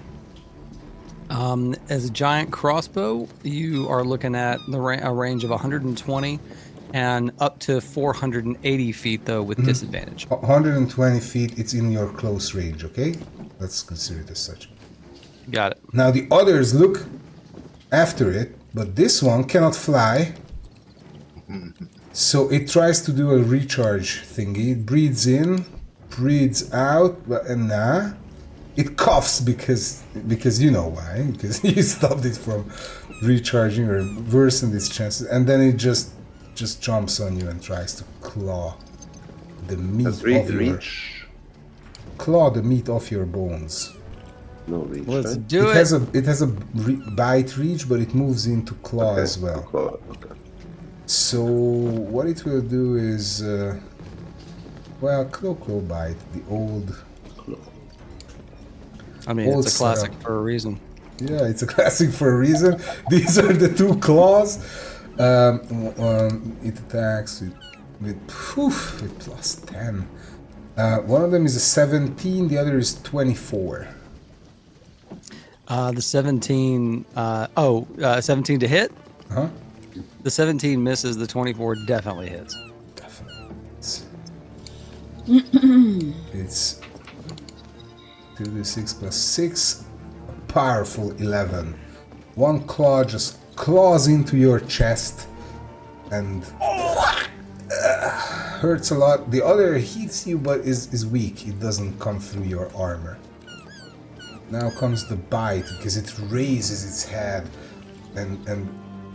As a giant crossbow, you are looking at a range of 120 and up to 480 feet, though, with disadvantage. 120 feet, it's in your close range, okay? Let's consider it as such. Got it. Now the others look after it, but this one cannot fly. So it tries to do a recharge thingy. It breathes in, breathes out, and nah. It coughs because you know why. Because you stopped it from recharging or worsened its chances, and then it just jumps on you and tries to claw the meat Does of your reach? claw the meat off your bones. No reach. Let's right? do it. It has a bite reach, but it moves into claw as well. Claw, okay. So what it will do is, well, claw bite, the old. I mean, old it's a classic setup. for a reason. Yeah, it's a classic for a reason. These are the two claws. It attacks with plus 10. One of them is a 17, the other is 24. The 17, 17 to hit? Huh? The 17 misses, the 24 definitely hits. Definitely. It's 2d6 plus 6, a powerful 11. One claw just claws into your chest and hurts a lot. The other hits you but is weak. It doesn't come through your armor. Now comes the bite because it raises its head and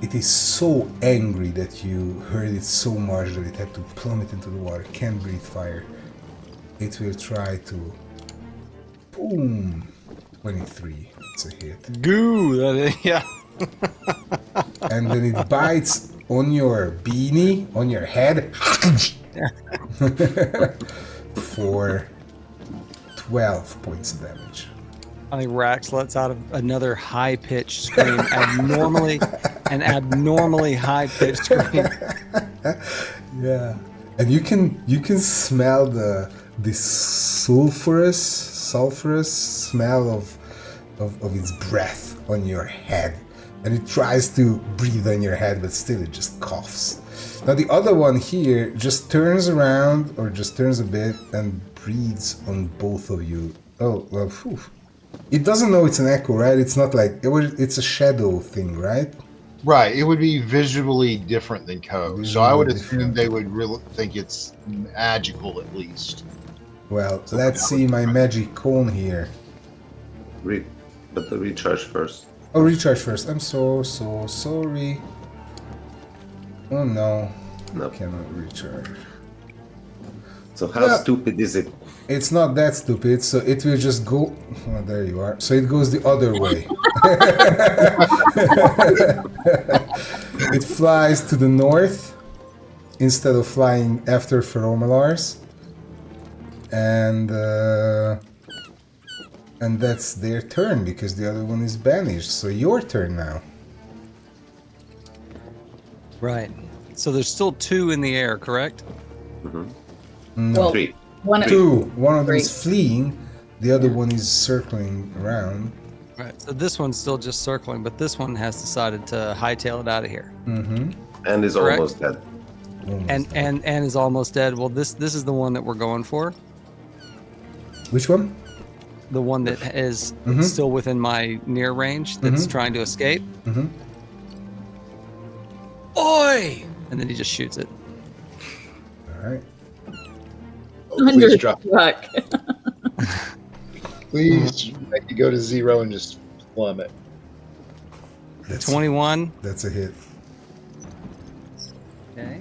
it is so angry that you hurt it so much that it had to plummet into the water. Can't breathe fire. It will try to... Boom! 23. It's a hit. Goo! Yeah. And then it bites on your beanie, on your head. For 12 points of damage. I think Rax lets out another high-pitched scream, abnormally high-pitched scream. Yeah, and you can smell this sulfurous smell of its breath on your head, and it tries to breathe on your head, but still it just coughs. Now the other one here just turns around or just turns a bit and breathes on both of you. Oh well, phew. It doesn't know it's an echo, right? It's not like it's a shadow thing, right? Right. It would be visually different than code. So I would assume they would really think it's magical at least. Well, let's see my magic cone here. But the recharge first. Oh, recharge first. I'm so sorry. Oh no. No. Cannot recharge. So how stupid is it? It's not that stupid, so it will just go... Oh, there you are. So it goes the other way. It flies to the north, instead of flying after Feromalars. And that's their turn because the other one is banished. So your turn now. Right. So there's still 2 in the air, correct? No. Well, 3. one Two. One of them Three. is fleeing. The other one is circling around. Right. So this one's still just circling, but this one has decided to hightail it out of here. And is Correct. almost dead. And is almost dead. Well, this is the one that we're going for. Which one? The one that is still within my near range that's trying to escape. Oi! And then he just shoots it. All right. Oh, under please the drop. truck. Please make it go to 0 and just plummet. That's 21. That's a hit. Okay.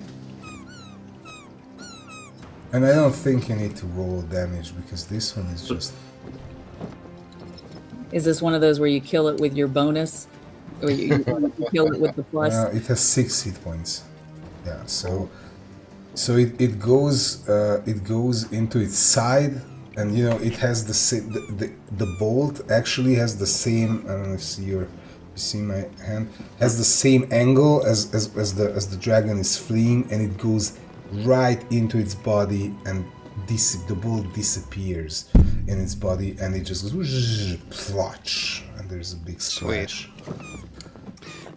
And I don't think you need to roll damage because this one is just. Is this one of those where you kill it with your bonus? Or you kill it with the plus? It has 6 hit points. Yeah, so it goes into its side, and you know it has the same. The bolt actually has the same. I don't know if you see my hand, has the same angle as the dragon is fleeing, and it goes right into its body, and the bolt disappears in its body, and it just goes plotch, and there's a big splash.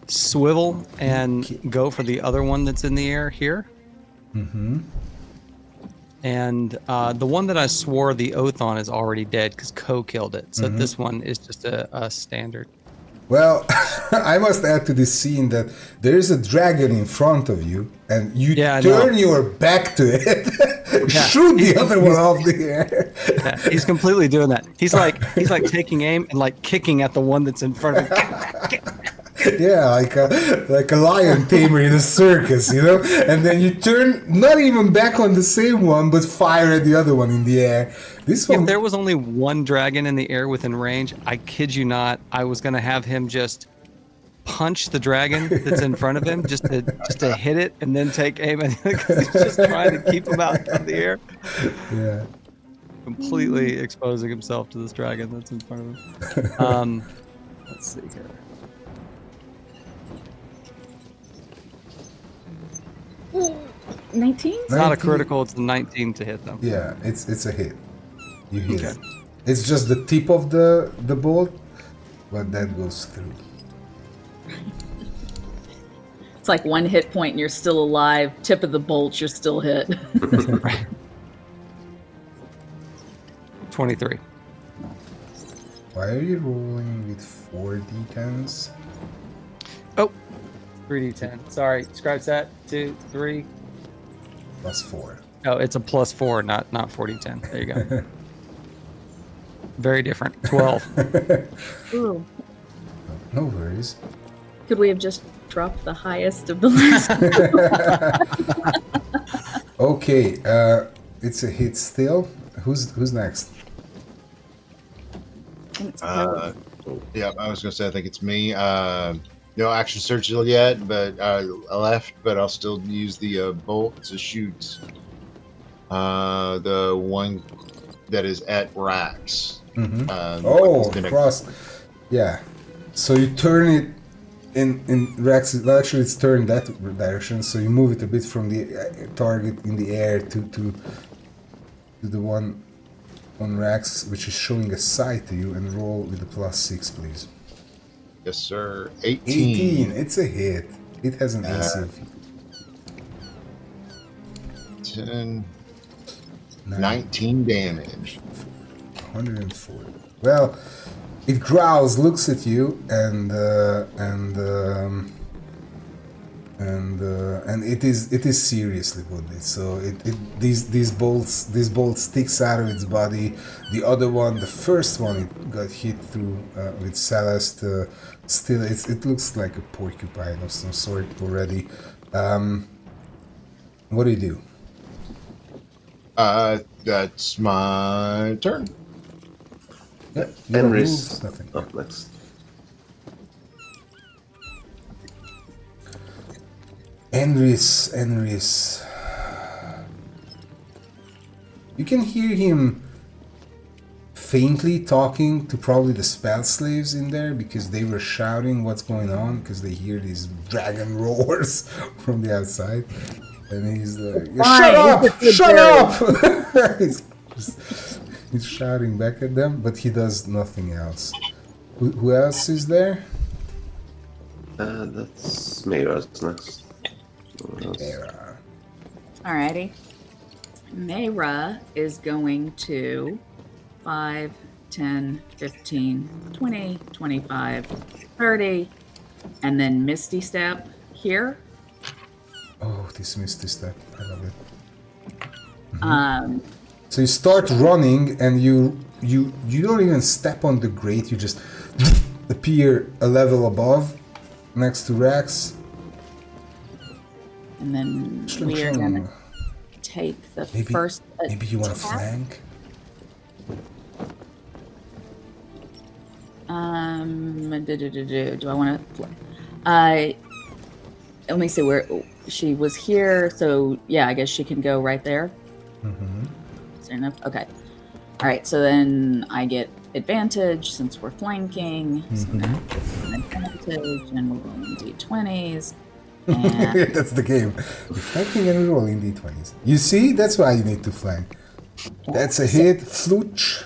Swivel and go for the other one that's in the air here. And the one that I swore the oath on is already dead because Ko killed it. So this one is just a standard. Well, I must add to this scene that there is a dragon in front of you, and you turn your back to it, shoot the other one off the air. Yeah, he's completely doing that. He's like taking aim and like kicking at the one that's in front of him. Yeah, like a lion tamer in a circus, you know? And then you turn not even back on the same one, but fire at the other one in the air. This one. If there was only one dragon in the air within range, I kid you not, I was gonna have him just punch the dragon that's in front of him, just to hit it and then take aim at it because he's just trying to keep him out of the air. Yeah. Completely exposing himself to this dragon that's in front of him. Let's see here. Ooh, 19? It's not a critical, it's a 19 to hit them. Yeah, it's a hit. You hit it. It's just the tip of the bolt, but that goes through. It's like 1 hit point and you're still alive. Tip of the bolt, you're still hit. 23. Why are you rolling with 4 d10s? Oh, 3d10. Sorry, scratch that. 2, 3. Plus 4. Oh, it's a +4, not 40-10. There you go. Very different. 12. Ooh. No worries. Could we have just dropped the highest of the last? Okay, it's a hit still. Who's next? Yeah, I was gonna say I think it's me. No action search yet, but I left. But I'll still use the bolt to shoot the one that is at Rax. Cross. Yeah. So you turn it in Rex. Actually, it's turned that direction. So you move it a bit from the target in the air to the one on Rex, which is showing a sight to you, and roll with a +6, please. Yes, sir. 18. It's a hit. It has an AC. 10. 19 damage. 140. Well, it growls, looks at you, and it is seriously wounded. So these bolts sticks out of its body. The other one, the first one, it got hit through with Celeste. Still, it looks like a porcupine of some sort already. What do you do? That's my turn. Yeah, you don't Enris move, nothing. up next. Enris You can hear him faintly talking to probably the spell slaves in there because they were shouting what's going on because they hear these dragon roars from the outside. And he's like, shut up! Shut up! he's shouting back at them, but he does nothing else. Who else is there? That's Mayra's next. Mayra. Alrighty. Mayra is going to 5, 10, 15, 20, 25, 30, and then Misty Step here. Oh, this Misty Step. I love it. So you start running and you don't even step on the grate, you just appear a level above next to Rex. And then we are going to take the first Maybe you want to attack. flank? Do I want to? Let me see where she was here. So yeah, I guess she can go right there. Mm-hmm. Is there enough? Okay. All right. So then I get advantage since we're flanking. So now an advantage, and we're rolling d20s. And That's the game. You're flanking and rolling d20s. You see? That's why you need to flank. That's a hit. Flooch.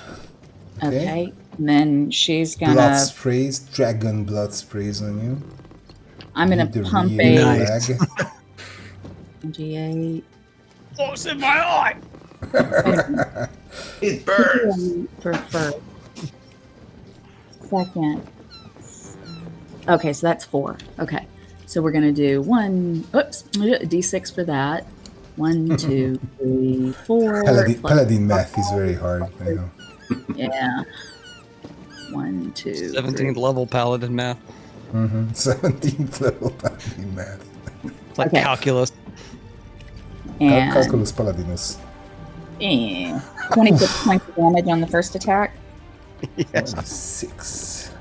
okay. And then she's Blood gonna. sprays. Dragon blood sprays on you. I'm gonna Need the pump real a Nice. leg. G8. What's in my eye? It burns! For second. Okay, so that's 4. Okay. So we're gonna do d6 for that. 1, 2, 3, 4. Paladin math is very hard. I know. Yeah. 1, 2, 17th 3. level paladin math. 17th level paladin math. It's like Okay. calculus. And Calculus paladinus. 26 points of damage on the first attack. 6.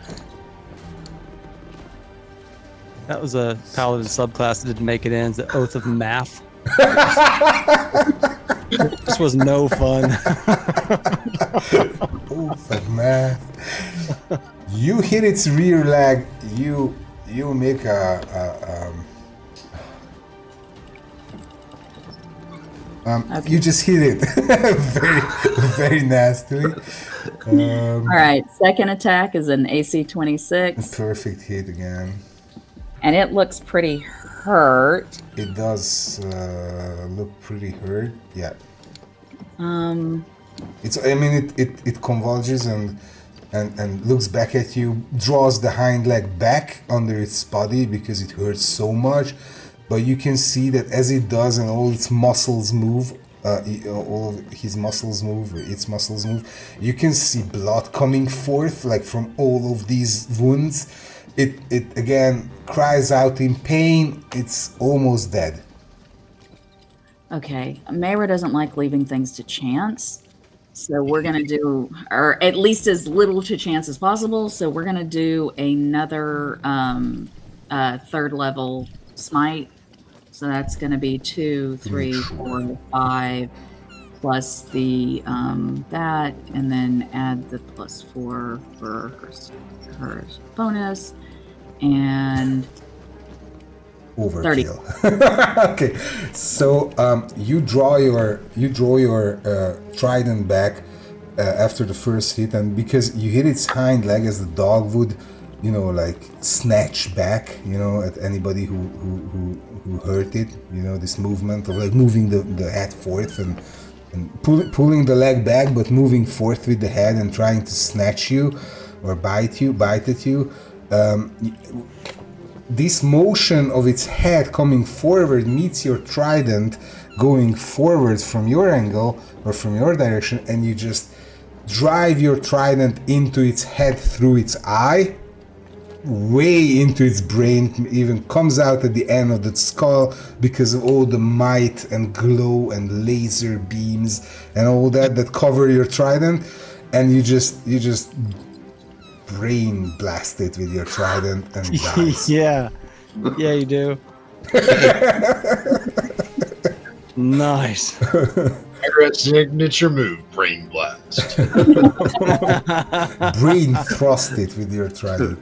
That was a paladin subclass that didn't make it in. It's the Oath of Math. This was no fun. Oath of math. You hit its rear leg. You make you just hit it very very nastily. All right, second attack is an AC 26, Perfect hit again. and it looks pretty hurt. It does look pretty hurt. Yeah. It's. I mean, it convulges and looks back at you, draws the hind leg back under its body because it hurts so much. But you can see that as it does, and all its muscles move, all of his muscles move, its muscles move. You can see blood coming forth, like from all of these wounds. It again cries out in pain. It's almost dead. Okay, Mayra doesn't like leaving things to chance, so we're gonna do, or at least as little to chance as possible. So we're gonna do another third level smite. So that's gonna be 2, 3, 4, 5, plus the that, and then add the +4 for her bonus, and Overkill. Okay, so you draw your trident back after the first hit, and because you hit its hind leg as the dog would, like snatch back, at anybody who hurt it. This movement of like moving the head forth and pulling the leg back, but moving forth with the head and trying to snatch you or bite at you. This motion of its head coming forward meets your trident going forward from your angle or from your direction, and you just drive your trident into its head through its eye, way into its brain, even comes out at the end of the skull because of all the might and glow and laser beams and all that cover your trident, and you just brain blast it with your trident and dies. Yeah, you do. Nice. Myra signature move, Brain Blast. Brain thrust it with your trident.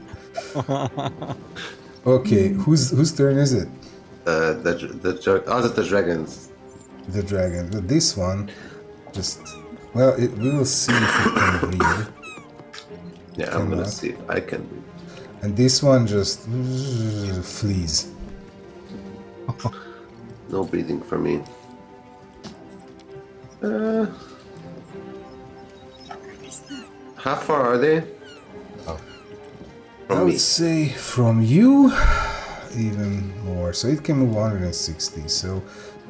Okay, whose turn is it? That's the dragons. The dragon. But this one, just we will see if it can breathe. Yeah, I'm gonna see if I can. And this one just flees. No breathing for me. How far are they? I would say from you, even more. So it can move 160. So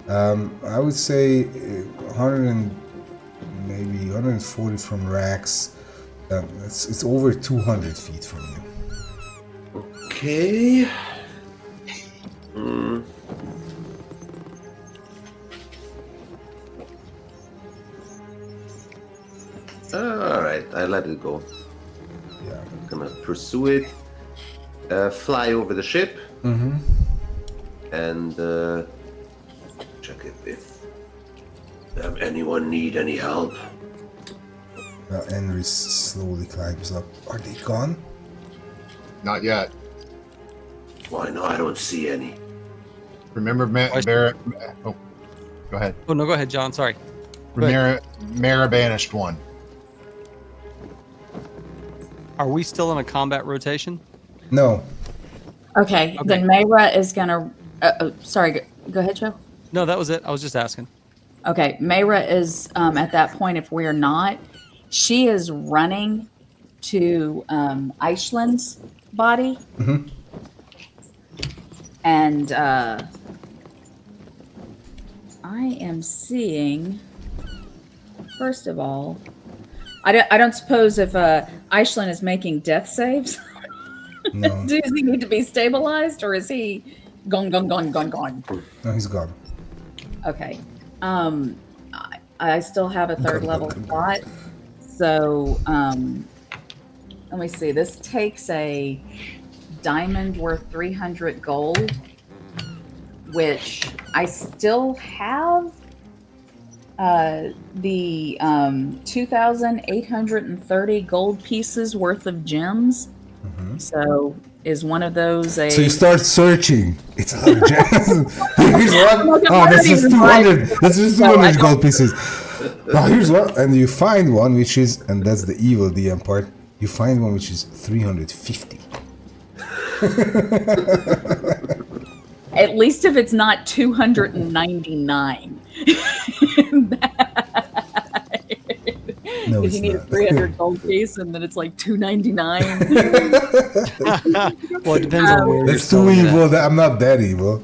I would say 100 and maybe 140 from Rax. It's over 200 feet from you. Okay. Alright, I let it go. Yeah. I'm gonna pursue it. Fly over the ship. Mm-hmm. And check if anyone need any help. Enris slowly climbs up. Are they gone? Not yet. Why no? I don't see any. Remember, Mara. Oh, go ahead. Oh no, go ahead, John. Sorry. Mara banished one. Are we still in a combat rotation? No. Okay, then Mayra is gonna. Sorry, go ahead, Joe. No, that was it. I was just asking. Okay, Mayra is at that point. If we're not, she is running to Aislin's body, and I am seeing. First of all, I don't suppose if Aislinn is making death saves. No. Does he need to be stabilized, or is he gone? No, he's gone. Okay. I still have a third level slot. So let me see. This takes a diamond worth 300 gold, which I still have the 2,830 gold pieces worth of gems. So is one of those a... So you start searching. It's a lot of gems. Here's one. Oh, that's just 200. That's just 200 gold pieces. Oh, here's one. And you find one which is, and that's the evil DM part, you find one which is 350. At least if it's not 299. No, Because it's you need a not. 300 gold piece, and then it's like 299. Well, it depends on where you're That's too selling it evil. at. I'm not that evil.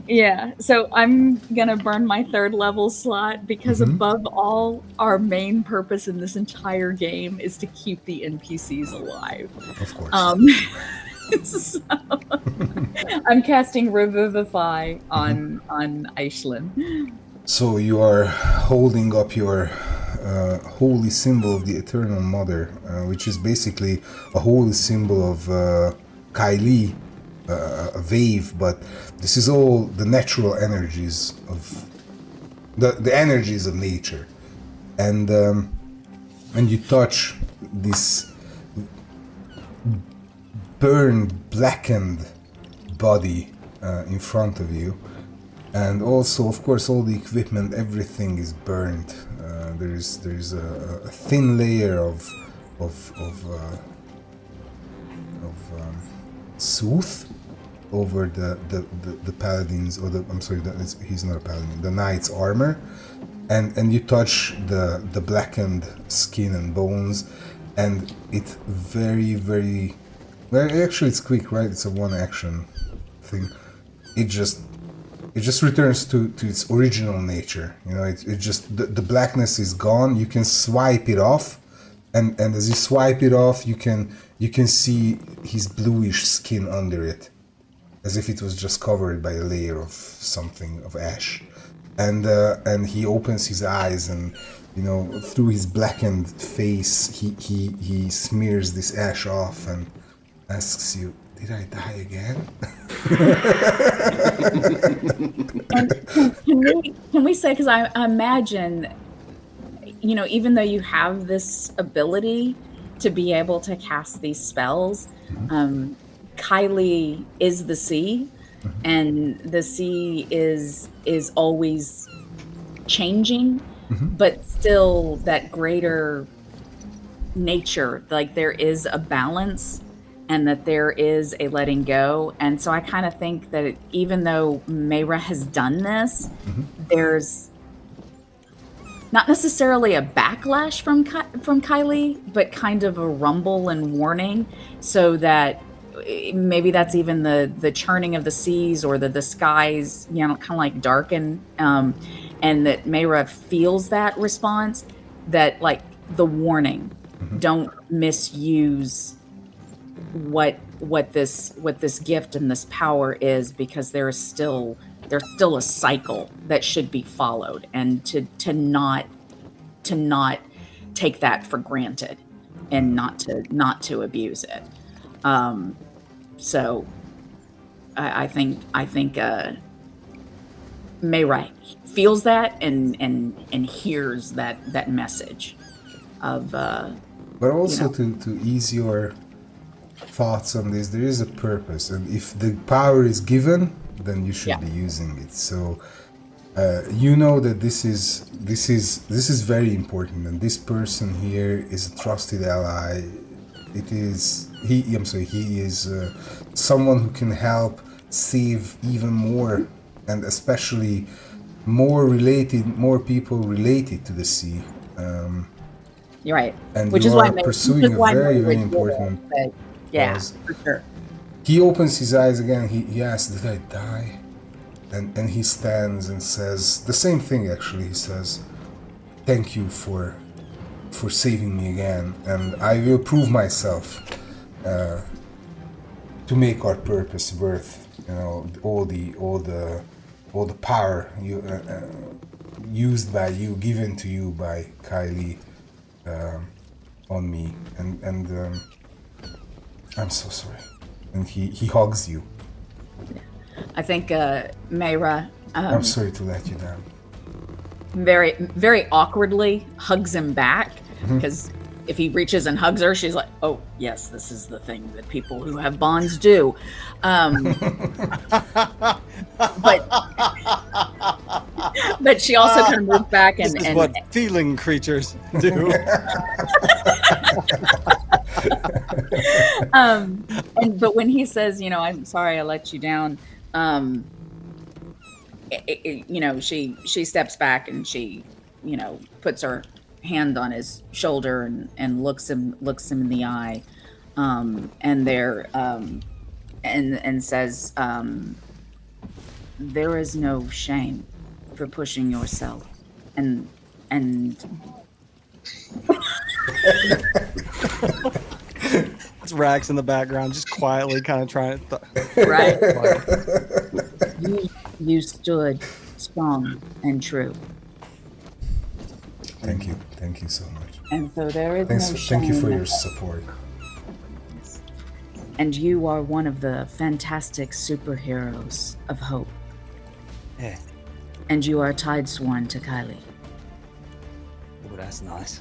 Yeah, so I'm gonna burn my third level slot because above all, our main purpose in this entire game is to keep the NPCs alive. Of course. So I'm casting Revivify on Aislinn. So you are holding up your holy symbol of the Eternal Mother, which is basically a holy symbol of Kylie, a wave, but this is all the natural energies of the energies of nature, and you touch this burned, blackened body in front of you. And also, of course, all the equipment, everything is burned. There is a thin layer of soot over the paladins, or I'm sorry, he's not a paladin, the knight's armor, and you touch the blackened skin and bones, and it very, very well. Actually, it's quick, right? It's a one action thing. It just returns to its original nature. You know, it just the blackness is gone. You can swipe it off, and as you swipe it off, you can see his bluish skin under it, as if it was just covered by a layer of something of ash. And he opens his eyes, and you know, through his blackened face, he smears this ash off and asks you, did I die again? And can we say, because I imagine, even though you have this ability to be able to cast these spells, Kylie is the sea, and the sea is always changing, but still that greater nature, like there is a balance and that there is a letting go. And so I kind of think that even though Mayra has done this, there's not necessarily a backlash from Kylie, but kind of a rumble and warning, so that maybe that's even the churning of the seas, or the skies, kind of like darken, and that Mayra feels that response, that like the warning, don't misuse what this gift and this power is, because there's still a cycle that should be followed, and to not take that for granted, and not to abuse it. So I think Mayra feels that and hears that message of But also to ease your thoughts on this, there is a purpose, and if the power is given, then you should be using it. So that this is very important, and this person here is a trusted ally. He is someone who can help save even more, and especially more people related to the sea. You're right. And which you is are why pursuing a very, very important cause. for sure. He opens his eyes again. He asks, "Did I die?" And he stands and says the same thing. Actually, he says, "Thank you for saving me again, and I will prove myself to make our purpose worth all the power you used by you, given to you by Kylie on me, and I'm so sorry." And he hugs you. I think Mayra, I'm sorry to let you down. very, very awkwardly hugs him back, because if he reaches and hugs her, she's like, "Oh yes, this is the thing that people who have bonds do." But she also kind of moves back and This is what feeling creatures do. But when he says, "I'm sorry I let you down," she steps back, and she, puts her hand on his shoulder and looks him in the eye, and there and says, "There is no shame for pushing yourself, and It's Rax in the background, just quietly kind of trying to... right. You stood strong and true. Thank you so much. And so there is no shame. Thank you for your support. And you are one of the fantastic superheroes of hope. Yeah. And you are tied sworn to Kylie. Oh, that's nice.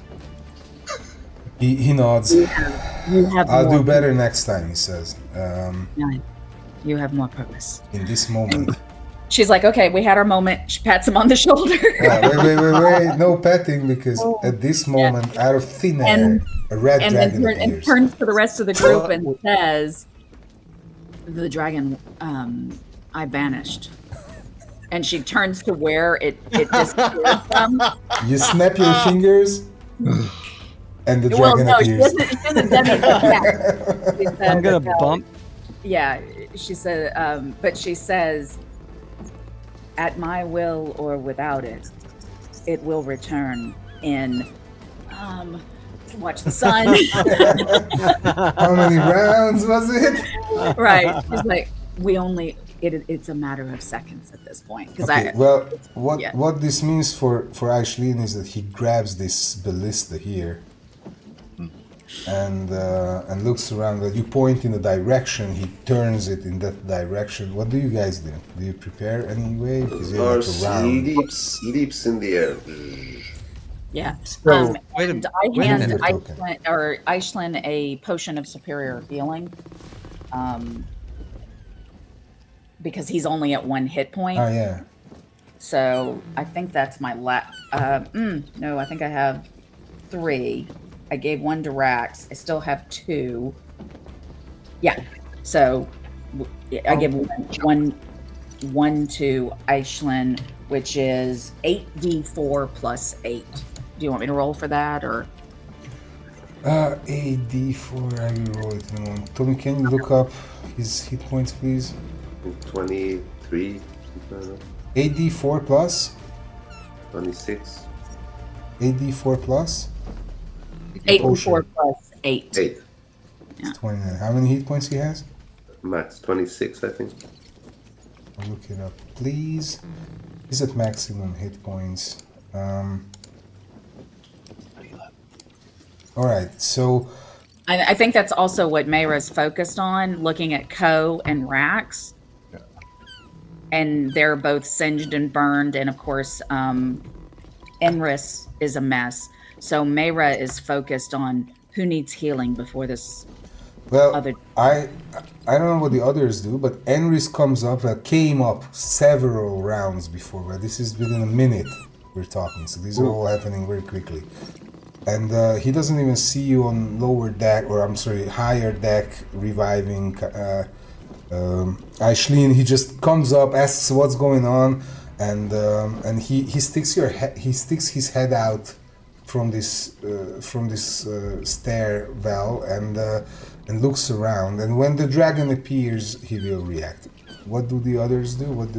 He nods. You have I'll more do better next time, he says. You have more purpose. In this moment. She's like, "Okay, we had our moment." She pats him on the shoulder. Wait. No petting, because at this moment, out of thin air, a red dragon appears. And turns to the rest of the group and says, "The dragon I banished." And she turns to where it disappeared from. You snap your fingers, and the dragon appears. She doesn't done it yet. I'm gonna bump. Yeah, she said, but she says, "At my will or without it, it will return in." Watch the sun. How many rounds was it? Right. She's like, it's a matter of seconds at this point. Okay, what this means for Aishlin is that he grabs this ballista here, and looks around. You point in a direction, he turns it in that direction. What do you guys do? Do you prepare anyway? Is it like a Horse round? leaps in the air. Yeah. So, wait a And minute. I Wait a hand minute. Aishlin a potion of superior healing. Because he's only at 1 hit point. Oh yeah. So I think that's my no, I think I have 3. I gave 1 to Rax. I still have 2. Yeah. So I give one to Aishlin, which is 8d4 plus 8. Do you want me to roll for that or? AD4, I will roll it in a moment. Tommy, can you look up his hit points, please? 23, something like that. AD4 plus? 26. AD4 plus? 8d4 plus 8. 8. It's 29. How many hit points he has? Max 26, I think. I'll look it up, please. He's at maximum hit points. Alright, so... I think that's also what Mayra's focused on, looking at Ko and Rax. Yeah. And they're both singed and burned, and of course, Enris is a mess. So Mayra is focused on who needs healing before this Well, other. I don't know what the others do, but Enris comes up, came up several rounds before, but this is within a minute we're talking, so these are all happening very quickly. And he doesn't even see you on lower deck, or I'm sorry, higher deck, reviving Aishlin. He just comes up, asks what's going on, and he sticks his head out from this stair well and looks around. And when the dragon appears, he will react. What do the others do? What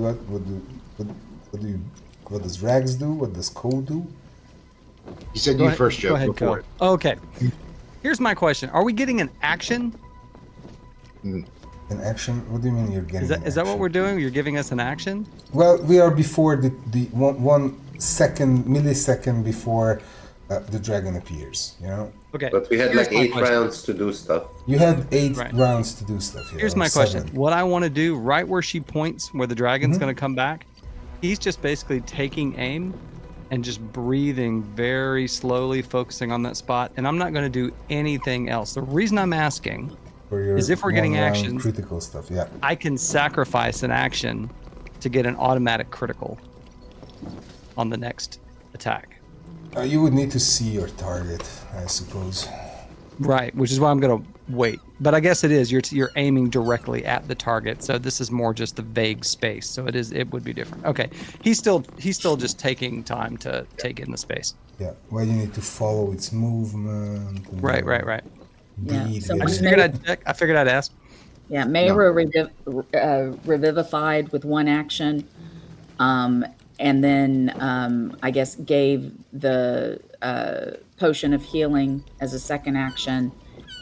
does Rags do? What does Cole do? You said Go you ahead- first, Joe. Go ahead, Go for Ko. it. Okay. Here's my question: are we getting an action? An action? What do you mean you're getting? Is that what we're doing? You're giving us an action? Well, we are before the 1 second, millisecond before the dragon appears. You know. Okay. But we had Here's like my 8 question. rounds to do stuff. You had 8 Right. rounds to do stuff. Here's or my question. 7. What I want to do, right where she points, where the dragon's going to come back, he's just basically taking aim and just breathing very slowly, focusing on that spot. And I'm not going to do anything else. The reason I'm asking For your is if we're getting 1 round actions, critical stuff. Yeah. I can sacrifice an action to get an automatic critical on the next attack. You would need to see your target, I suppose. Right, which is why I'm going to wait. But I guess it is you're aiming directly at the target. So this is more just the vague space. So it would be different. Okay. He's still just taking time to take in the space. Yeah. Well, you need to follow its movement. and Right. Yeah, bleed so with I just it. figured I'd check. I figured I'd ask. Yeah, Mayra revivified with 1 action, and then I guess gave the potion of healing as a second action,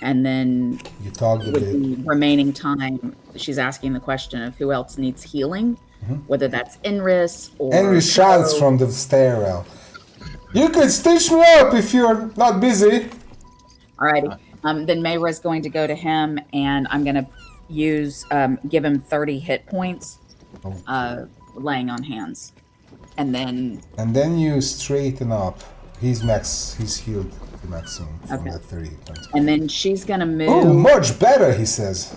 and then You talked a with bit. the remaining time, she's asking the question of who else needs healing, whether that's Enris or Henry shouts Ko. from the stairwell. You can stitch me up if you're not busy. Alrighty. Then Mayra's going to go to him, and I'm going to give him 30 hit points, laying on hands. And then you straighten up. He's healed to maximum from Okay. that 30 points. and then she's going to move. Oh, much better, he says.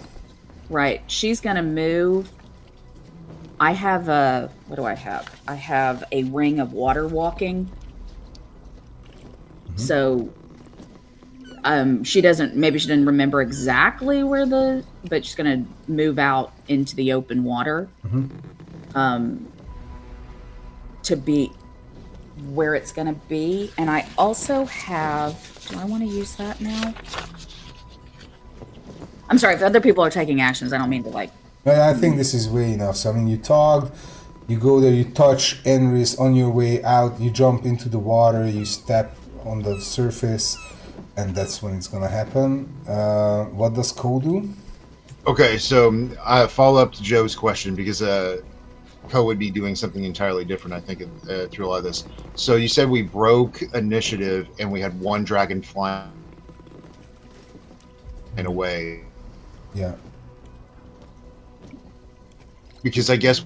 Right. She's going to move. I have what do I have? I have a ring of water walking. So she didn't remember exactly where but she's going to move out into the open water. To be where it's going to be. And I also have, do I want to use that now? I'm sorry, if other people are taking actions, I don't mean to But I think this is way enough. So, I mean, you talk, you go there, you touch Enris on your way out, you jump into the water, you step on the surface, and that's when it's gonna happen. What does Ko do? Okay, so I follow up to Joe's question because Ko would be doing something entirely different, I think, through a lot of this. So you said we broke initiative and we had 1 dragon flying. and away. Yeah. Because I guess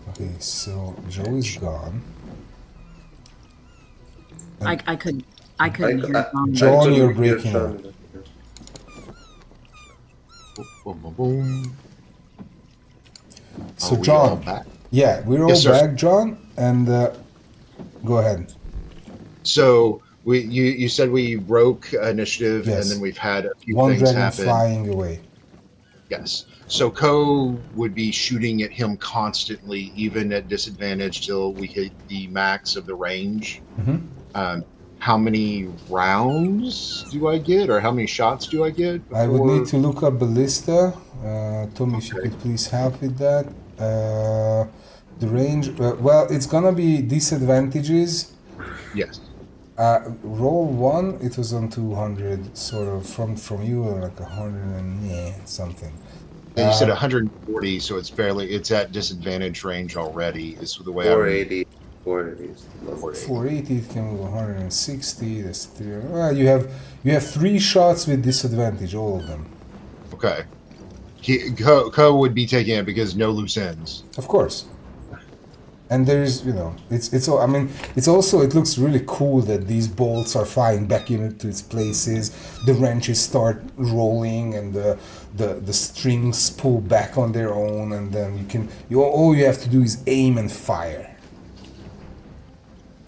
Okay, so Joe is gone. I couldn't hear John. John, couldn't you're hear breaking John. boom, boom, boom. So Are we all John, back? yeah, we're all Yes, sir. back, John, and go ahead. So you said we broke initiative, Yes. and then we've had a few One things dragon happen. flying away. Yes. So Ko would be shooting at him constantly, even at disadvantage, till we hit the max of the range. Mm-hmm. How many rounds do I get, or how many shots do I get? I would before- need to look up ballista. Tommy, if you Okay. could please help with that. The range, well, it's gonna be disadvantages. Yes. Roll one, it was on 200, sort of from you, like 100 and something. And you said 140, so it's at disadvantage range already. Is the way 480. 480 is the level. 480, it can move 160. That's three. Well, you have 3 shots with disadvantage, all of them. Okay. Ko would be taking it because no loose ends. Of course. And there's, it's all, I mean, it's also, it looks really cool that these bolts are flying back into its places. The wrenches start rolling, and the strings pull back on their own, and then all you have to do is aim and fire.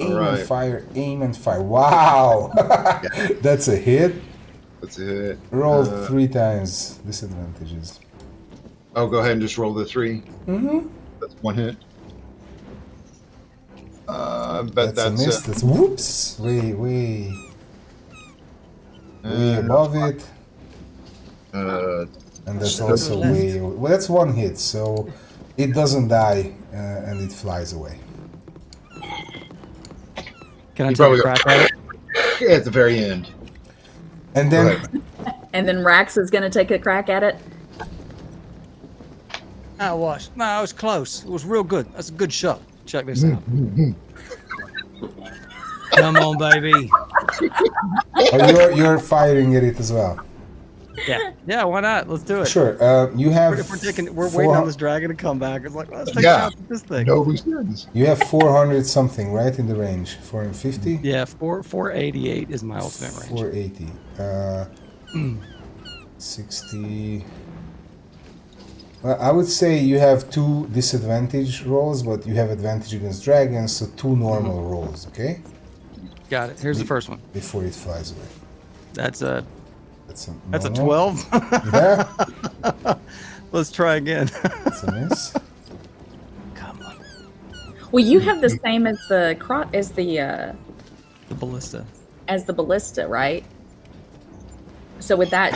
Aim Alright. and fire, aim and fire. Wow! That's a hit. That's it. Roll 3 times disadvantages. Oh, go ahead and just roll the 3. Mm-hmm. That's 1 hit. But That's a miss. That's whoops. Way above it. And that's also way. Well, that's 1 hit, so it doesn't die, and it flies away. Can I You take a probably- crack at it? At the very end. And Go then ahead. And then Rax is going to take a crack at it. I was. No, I was close. It was real good. That's a good shot. Check this out. Come on, baby. you're firing at it as well. Yeah, why not? Let's do it. Sure. You have. We're waiting on this dragon to come back. It's like, let's take Yeah. shots at this thing. No loose ends. You have 400 something, right, in the range? 450. Yeah, 488 is my ultimate range. 480. 60. Well, I would say you have 2 disadvantage rolls, but you have advantage against dragons, so 2 normal rolls, okay? Got it. Here's the first one. Before it flies away. That's a That's a 12. Yeah, Let's try again. that's a miss. Come on. Well, you have the same as the The ballista. ballista, right? So with that,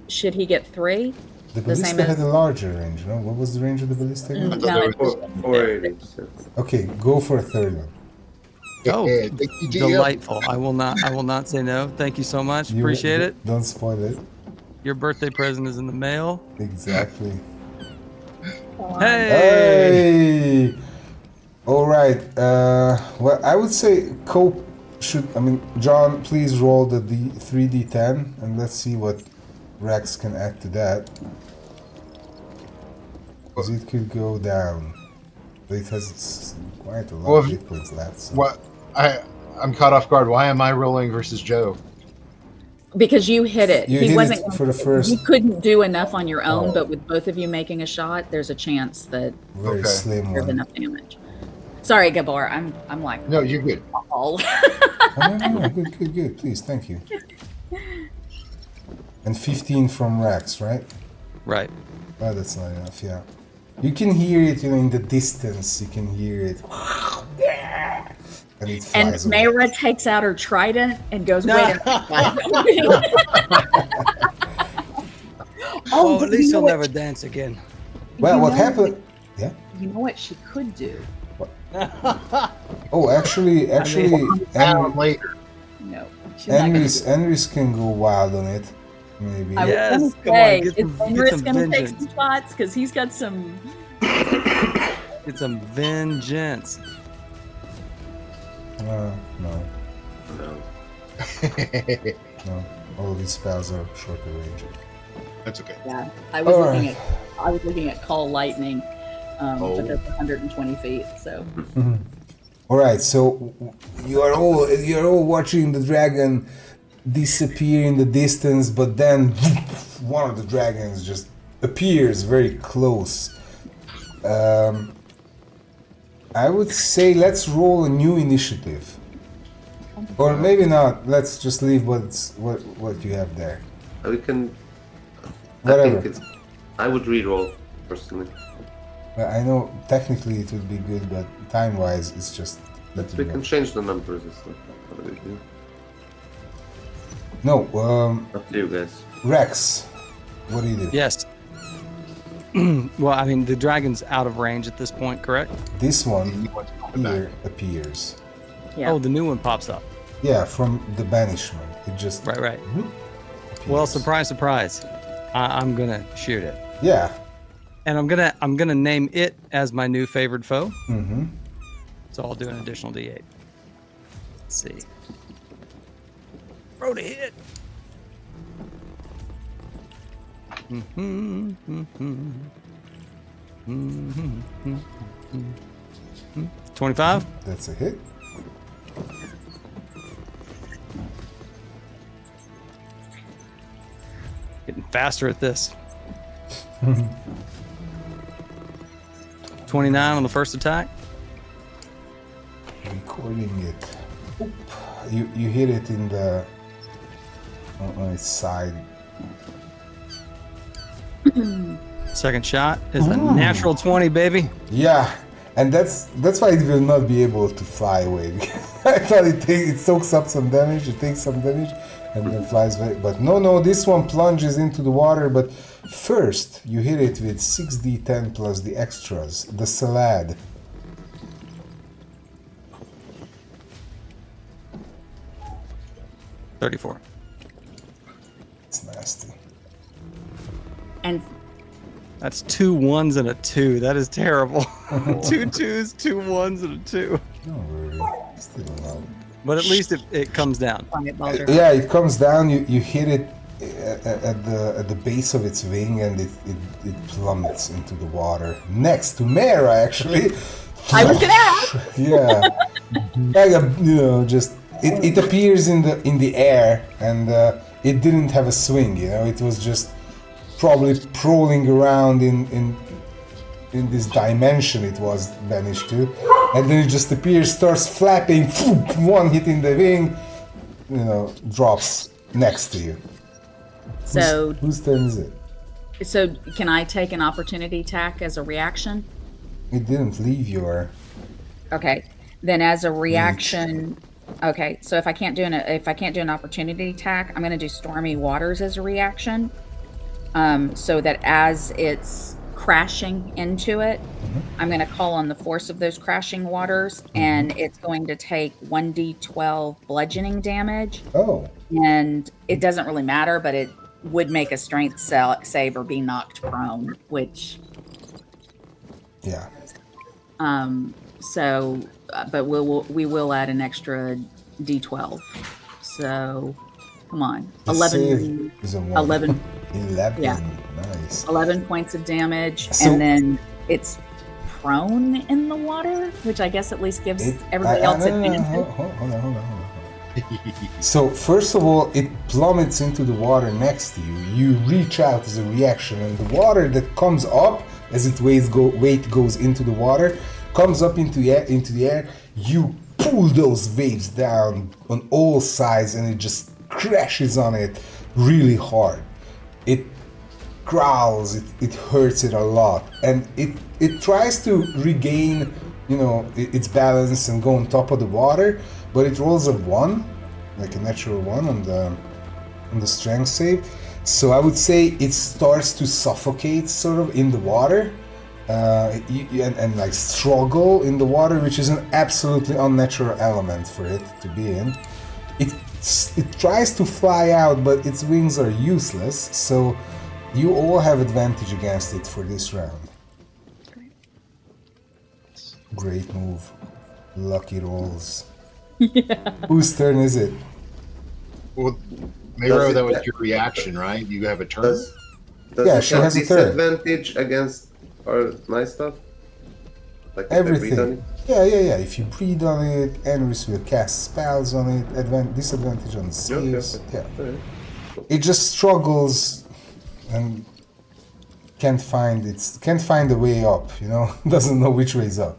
should he get 3? The The same ballista as- had a larger range, no? What was the range of the ballista again? I thought that was- 480. Okay, go for a third one. Oh, Thank you, DM. delightful. I will not say no. Thank you so much. You- Appreciate it. Don't spoil it. Your birthday present is in the mail. Exactly. Hey! Hey! All right. Well, I would say Cope should. I mean, John, please roll the 3d10, and let's see what Rex can add to that. Because it could go down. But it has quite a lot of hit points left. So. What? I'm caught off guard. Why am I rolling versus Joe? Because you hit it. You he hit wasn't it for the first. You couldn't do enough on your own, Oh. but with both of you making a shot, there's a chance that Very Okay. slim there's one. enough damage. Sorry, Gabor. I'm like No, you're good. all. Oh, no, good. Please, thank you. And 15 from Rex, right? Right. Oh, that's not enough, yeah. You can hear it, in the distance. You can hear it. And it And flies away. Mayra takes out her trident and goes, wait a minute. Oh, but at least you know he'll what- never dance again. Well, you what know- happened? Yeah. You know what she could do? Oh, actually, Down later. No. She's not gonna do it. Enris can go wild on it. Maybe. I was Yes, gonna come on, say, get is some- get Enris some gonna take vengeance. some shots? Because he's got some. Get some vengeance. No. No. No. All these spells are shorter range. That's okay. Yeah, I was All looking right. at Call Lightning, Oh. but that's 120 feet. So All right, so you're all watching the dragon disappear in the distance, but then one of the dragons just appears very close. I would say let's roll a new initiative, or maybe not. Let's just leave what you have there. We can. Whatever. I would re-roll personally. I know technically it would be good, but time-wise, it's just. We can change the numbers. It's not a big deal. No, Up to you guys. Rex, what do you do? Yes. Well, I mean, the dragon's out of range at this point, correct? This one You want to come back. here appears. yeah. Oh, the new one pops up. Yeah, from the banishment. It just Right. appears. Well, surprise. I'm gonna shoot it, Yeah. and I'm gonna name it as my new favored foe. Mm-hmm. So I'll do an additional D8. Let's see. Roll to hit. 25. That's a hit. Getting faster at this. 29 on the first attack. Recording it. Oop. You hit it in the on its side. Second shot is a natural 20, baby. Yeah, and that's why it will not be able to fly away. I thought it soaks up some damage, it takes some damage, and then flies away. But no, this one plunges into the water. But first, you hit it with 6d10 plus the extras, the salad. $34. It's nasty. And That's 2 1s and a 2. That is terrible. 2 2s, 2 1s, and a 2. No worry, still alive. But at least it comes down. Quiet Baldur. Yeah, it comes down. You hit it at the base of its wing, and it plummets into the water next to Mara. Actually, I was gonna ask. yeah, like just it appears in the air, and it didn't have a swing. It was just probably crawling around in this dimension it was banished to, and then it just appears, starts flapping, one hit in the wing, drops next to you. So Whose turn is it? So can I take an opportunity attack as a reaction? It didn't leave your. Okay. Then as a reaction, okay. So if I can't do an opportunity attack, I'm going to do Stormy Waters as a reaction. So that as it's crashing into it, I'm going to call on the force of those crashing waters, and it's going to take 1d12 bludgeoning damage. Oh, And it doesn't really matter, but it would make a strength save or be knocked prone, which yeah. but we will add an extra d12. So come on, The 11 save is a 1. 11 11. Yeah. Nice. 11 points of damage, So- and then it's prone in the water, which I guess at least gives everybody else advantage. Hold on. So first of all, it plummets into the water next to you. You reach out as a reaction, and the water that comes up as its weight goes into the water, comes up into the air. You pull those waves down on all sides, and it just crashes on it really hard. It growls, it hurts it a lot, and it tries to regain its balance and go on top of the water, but it rolls a 1, like a natural 1 on the strength save. So I would say it starts to suffocate sort of in the water, and like struggle in the water, which is an absolutely unnatural element for it to be in. It tries to fly out, but its wings are useless, so you all have advantage against it for this round. Great move. Lucky rolls. Yeah. Whose turn is it? Well, Does Mayro, it- that was your reaction, right? You have a turn. Does Yeah, it she have has a turn. disadvantage against our my stuff? Like if I breathe on Everything. Yeah. If you breathe on it, Enris will cast spells on it, disadvantage on it? saves. Yeah. Alright. It just struggles and can't find a way up, you know? Doesn't know which way is up.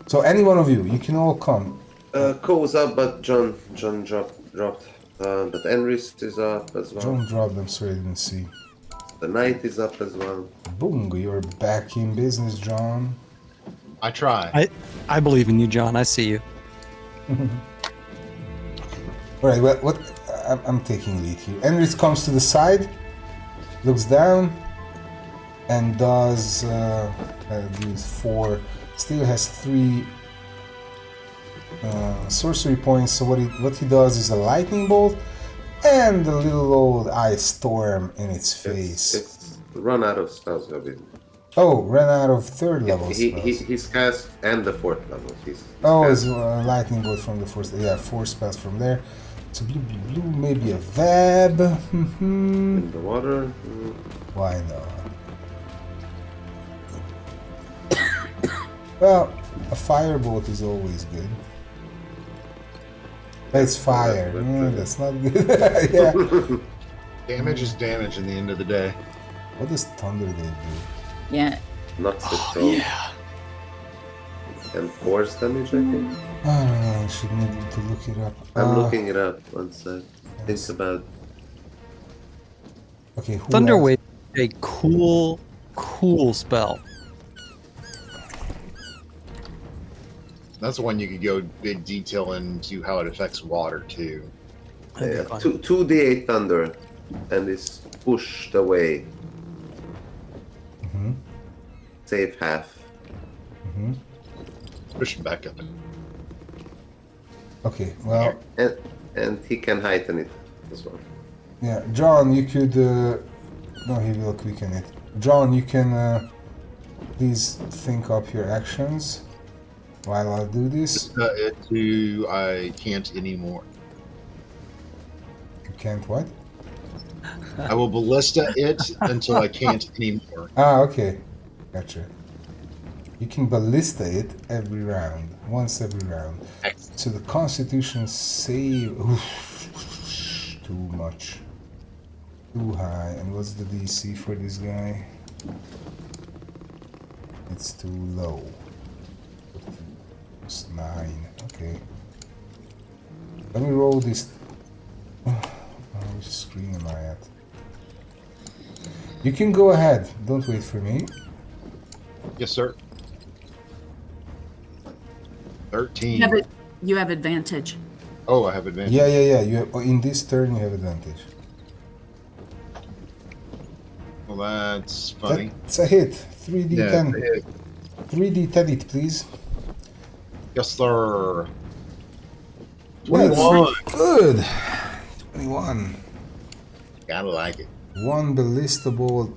So any one of you can all come. Cole's up, but John dropped. But Enris is up as well. Don't drop them, sorry I didn't see. The knight is up as well. Boom, you're back in business, John. I try. I believe in you, John. I see you. Alright, what I'm taking lead here. Enris comes to the side, looks down, and does deals 4. Still has 3 sorcery points. So what he does is a lightning bolt and a little old ice storm in its face. It's run out of spells, Gavin. Oh, ran out of 3rd level spells. He's cast and the 4th level. He's Oh, cast. it's a lightning bolt from the 4th. Yeah, 4 spells from there. So blue, maybe a Vab. In the water. Why not? Well, a firebolt is always good. It's fire. That's not good. Yeah. Damage is damage in the end of the day. What does thunder they do? Yeah. Knocks it down. And force damage, I think. I don't know. I should need to look it up. I'm looking it up once I think about. Okay, who Thunder else? Wave is a cool spell. That's the one you could go big detail into how it affects water too. That'd be Yeah, fun. 2d8 thunder, and is pushed away. Mhm. Save half. Push it back up. Okay, well, And he can heighten it as well. yeah, John, you could. No, he will quicken it. John, you can please think up your actions while I'll do this. I can't anymore. You can't what? I will ballista it until I can't anymore. Ah, okay. Gotcha. You can ballista it every round. Once every round. Excellent. So the constitution save... Oof, too much. Too high. And what's the DC for this guy? It's too low. It's 9. Okay. Let me roll this... which screen am I at? You can go ahead. Don't wait for me. Yes, sir. 13. You have advantage. Oh, I have advantage. Yeah. You have, in this turn, you have advantage. Well, that's funny. That's a hit. 3d10. Yeah, 3d10 it, please. yes, sir. That's 21. good. 21. Gotta like it. One ballista bolt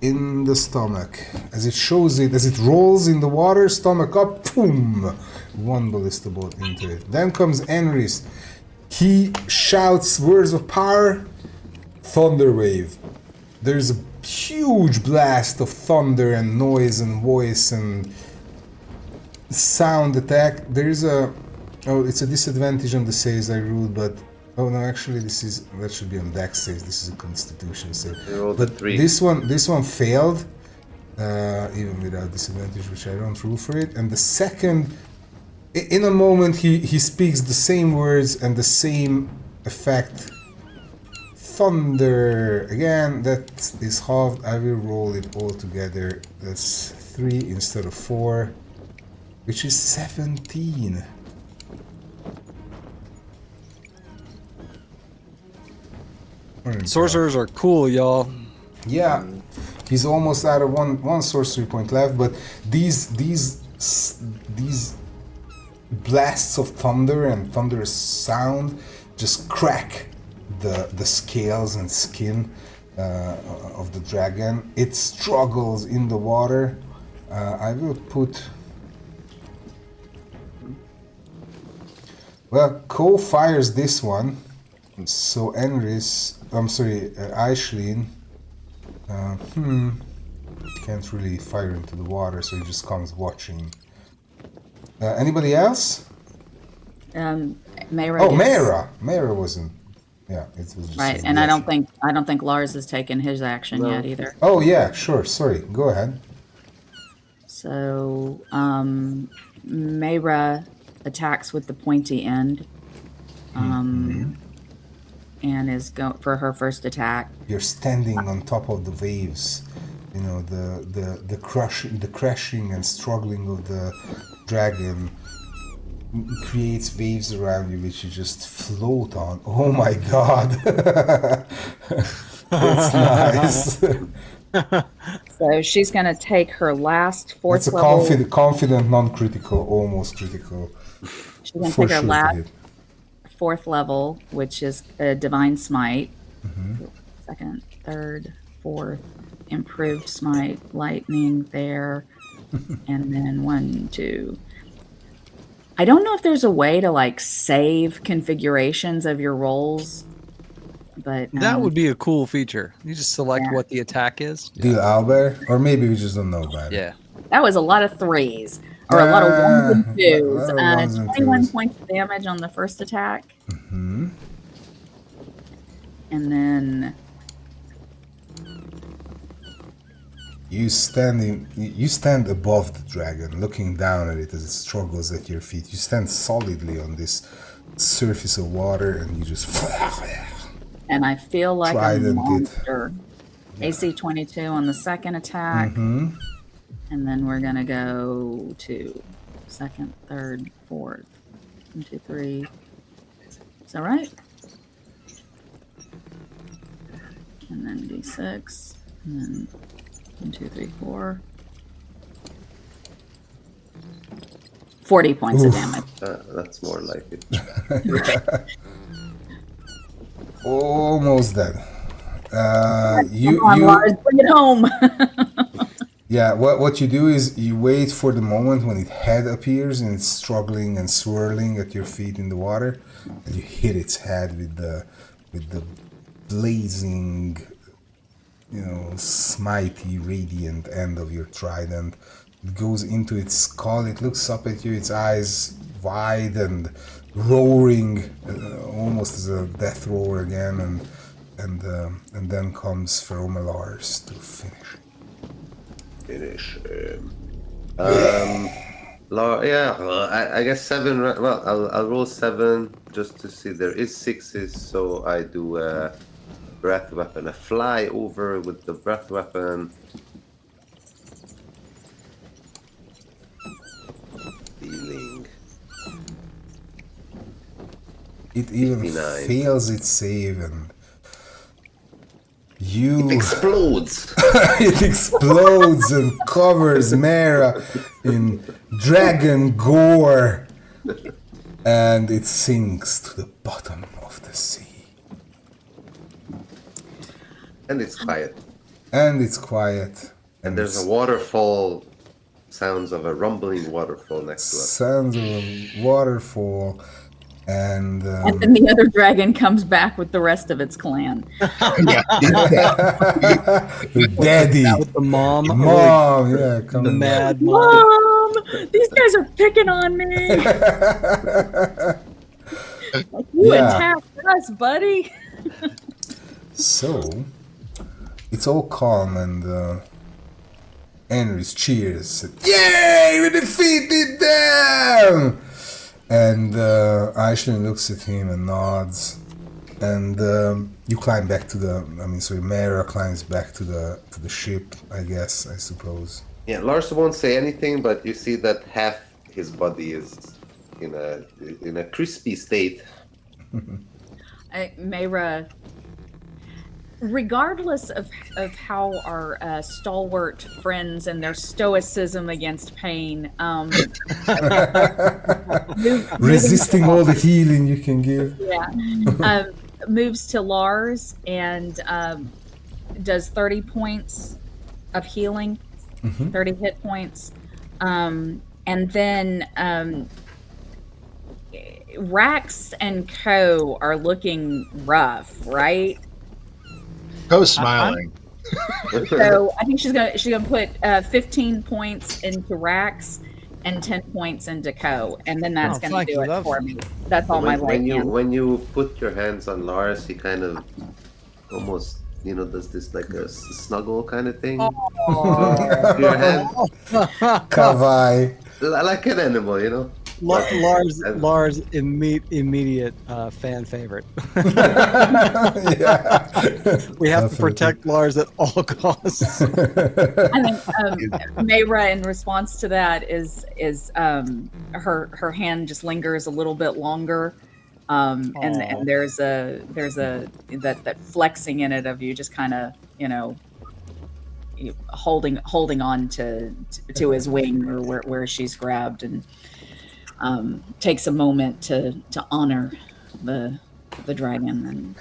in the stomach. As it rolls in the water, stomach up, boom! One ballista bolt into it. Then comes Enris. He shouts words of power. Thunder wave. There's a huge blast of thunder and noise and voice and sound attack. There's a... Oh, it's a disadvantage on the saves I ruled, but... Oh no, actually that should be on Dex saves. This is a Constitution save. You rolled a But 3. this one failed, even without disadvantage, which I don't rule for it. And the second, in a moment, he speaks the same words and the same effect. Thunder again. That is halved. I will roll it all together. That's 3 instead of 4, which is 17. Sorcerers are cool, y'all. Yeah, he's almost out of one sorcery point left, but these blasts of thunder and thunderous sound just crack the scales and skin of the dragon. It struggles in the water. I will put Well, Cole fires this one. So Aishlin, can't really fire into the water, so he just comes watching. Anybody else? Mayra. Oh, gets- Mayra wasn't. Yeah, it was just Right, a and I reaction. don't think Lars has taken his action yet either. Oh yeah, sure. Sorry, go ahead. So Mayra attacks with the pointy end, and is go for her first attack. You're standing on top of the waves. You know the crashing and struggling of the dragon creates waves around you which you just float on. Oh my god. That's nice. So she's going to take her last fourth That's a level. confident non-critical, almost critical. She's going to For take her sure to last hit. fourth level, which is a divine smite. Second, third, fourth, improved smite, lightning there, and then 1, 2. I don't know if there's a way to like save configurations of your rolls, but That would be a cool feature. You just select Yeah. what the attack is. Deal Albert, or maybe we just don't know about it. Yeah. that was a lot of 3s or a lot of 1s and Yeah, 2s. a lot of ones and 21 twos. points of damage on the first attack. And then You stand above the dragon, looking down at it as it struggles at your feet. You stand solidly on this surface of water, and you just. and I feel like Trident a it. monster. AC 22 on the second attack. And then we're going to go to second, third, fourth. 1, 2, 3. Is that right? And then D6. And then 1, 2, 3, 4. 40 points of damage. That's more like it. Almost dead. Come on, Lars, bring it home. Yeah, what you do is you wait for the moment when its head appears and it's struggling and swirling at your feet in the water, and you hit its head with the blazing, smitey, radiant end of your trident. It goes into its skull. It looks up at you. Its eyes wide and roaring, almost as a death roar again, and then comes Lars to finish. I guess 7. Well, I'll roll 7 just to see. There is 6s, so I do a breath weapon. I fly over with the breath weapon. Healing. It even 59. fails its save, and It explodes. it explodes and covers Mera in dragon gore, and it sinks to the bottom of the sea. And it's quiet. And it's quiet. And there's a waterfall. Sounds of a rumbling waterfall next to us. Sounds of a waterfall, and And then the other dragon comes back with the rest of its clan. the daddy, With the mom. mom, yeah, The coming back. mad mom. Mom, these guys are picking on me. Like, you Yeah. attacked us, buddy. So, it's all calm, and Henry's cheers. Yay, we defeated them! And Aishlin looks at him and nods. And you climb back to Mara climbs back to the ship, I guess, I suppose. Yeah, Lars won't say anything, but you see that half his body is in a crispy state. Mayra, regardless of how our stalwart friends and their stoicism against pain, Resisting all the healing you can give. moves to Lars and does 30 points of healing, 30 hit points, and then Rax and Co are looking rough, right? Co's smiling. So I think she's gonna put 15 points into Rax and 10 points into Co, and then that's Oh, gonna thank do you, it love. for me. That's all my light hand. When you put your hands on Lars, he kind of almost does this like a snuggle kind of thing to your hand, Kavai. like an animal, you know. Lars, immediate fan favorite. Yeah. We have to Definitely. protect Lars at all costs. I think Mayra, in response to that, is her hand just lingers a little bit longer, and Aw. there's that flexing in it of you just kind of holding on to his wing or where she's grabbed, and takes a moment to honor the dragon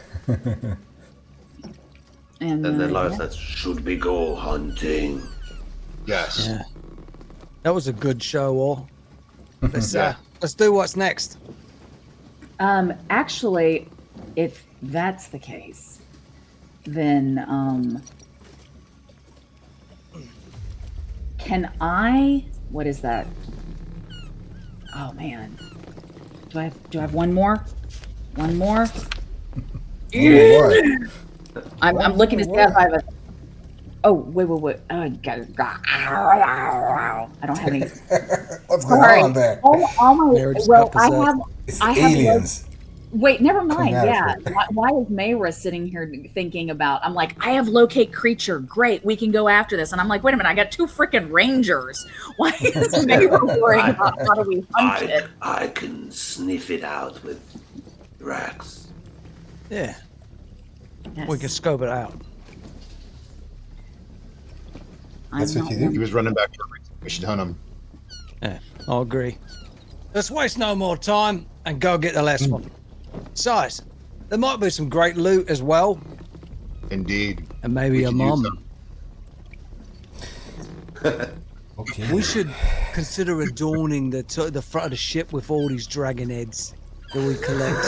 and then Lars says, "Should we go hunting?" Yes. Yeah. That was a good show, all. Let's Yeah. let's do what's next. Actually, if that's the case, then can I? What is that? Oh man, do I have one more? One more? What? I'm looking to see if I have a. Oh wait! Oh, I don't have any. What's going Sorry. on there? All my. Mayra just Well, got I possessed. have. It's I have aliens. Wait, never mind. out of Yeah. her. Why is Mayra sitting here thinking about? I'm like, I have locate creature. Great, we can go after this. And I'm like, wait a minute, I got 2 freaking rangers. Why is Mayra worried about how do we hunt it? I can sniff it out with Rax. Yeah, Yes. we can scope it out. That's I'm what you not do. He was running back for a reason. We should hunt him. Yeah, I'll agree. Let's waste no more time and go get the last one. Besides, there might be some great loot as well, Indeed. and maybe We a could use mum. Okay. We should consider adorning the front of the ship with all these dragon heads that we collect.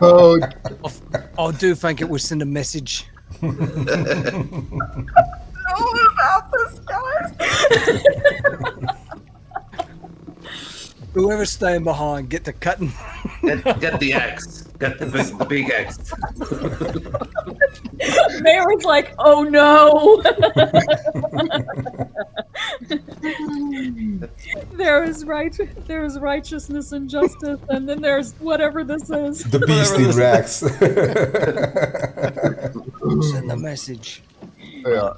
Oh, I do think it would send a message. Whoever's staying behind, get to cutting. Get the axe. Get the big axe. Mayra's like, oh no. There is righteousness and justice, and then there's whatever this is. The beast in Rex. Send the message. yeah.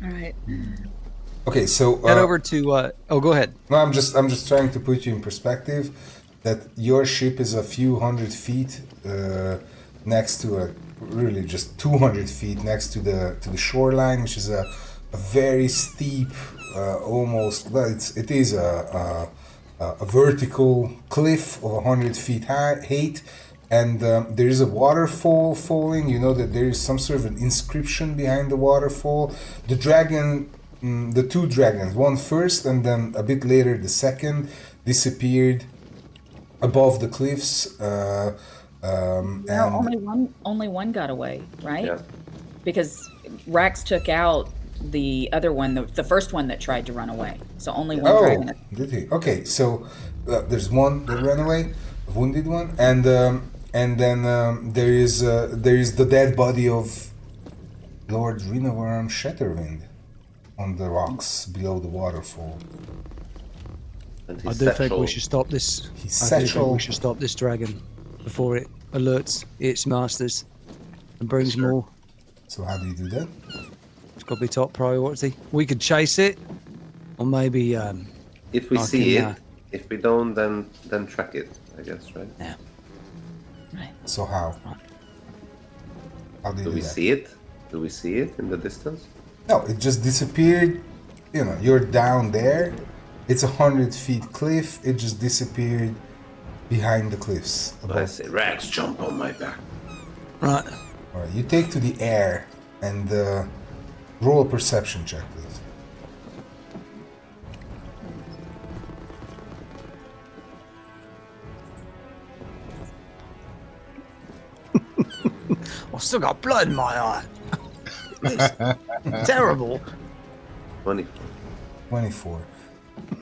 All right. Okay, so Head over to. Go ahead. no, I'm just trying to put you in perspective that your ship is a few hundred feet next to really just 200 feet next to the shoreline, which is a very steep, almost it is a vertical cliff of 100 feet height, and there is a waterfall falling. You know that there is some sort of an inscription behind the waterfall. The dragon. The 2 dragons, one first and then a bit later the second, disappeared above the cliffs. No, And only one got away, right? Yeah. Because Rax took out the other one, the first one that tried to run away. So only one oh, dragon. did he? Okay, so there's one that ran away, a wounded one, and then there is the dead body of Lord Renovarm Shatterwind on the rocks below the waterfall. And I his do think satchel. we should stop this. His I do think satchel. we should stop this dragon before it alerts its masters and brings Sure. more. So how do you do that? It's got to be top priority. We could chase it, or maybe If we I see can, it, if we don't, then track it. I guess, right? yeah. Right. So how? How do you Do do we that? see it? Do we see it in the distance? No, it just disappeared. You know, you're down there. It's 100 feet cliff. It just disappeared behind the cliffs. I Above. say, Rax, jump on my back. Right. All right, you take to the air and roll a perception check, please. I've still got blood in my eye. It's terrible. 24. 24.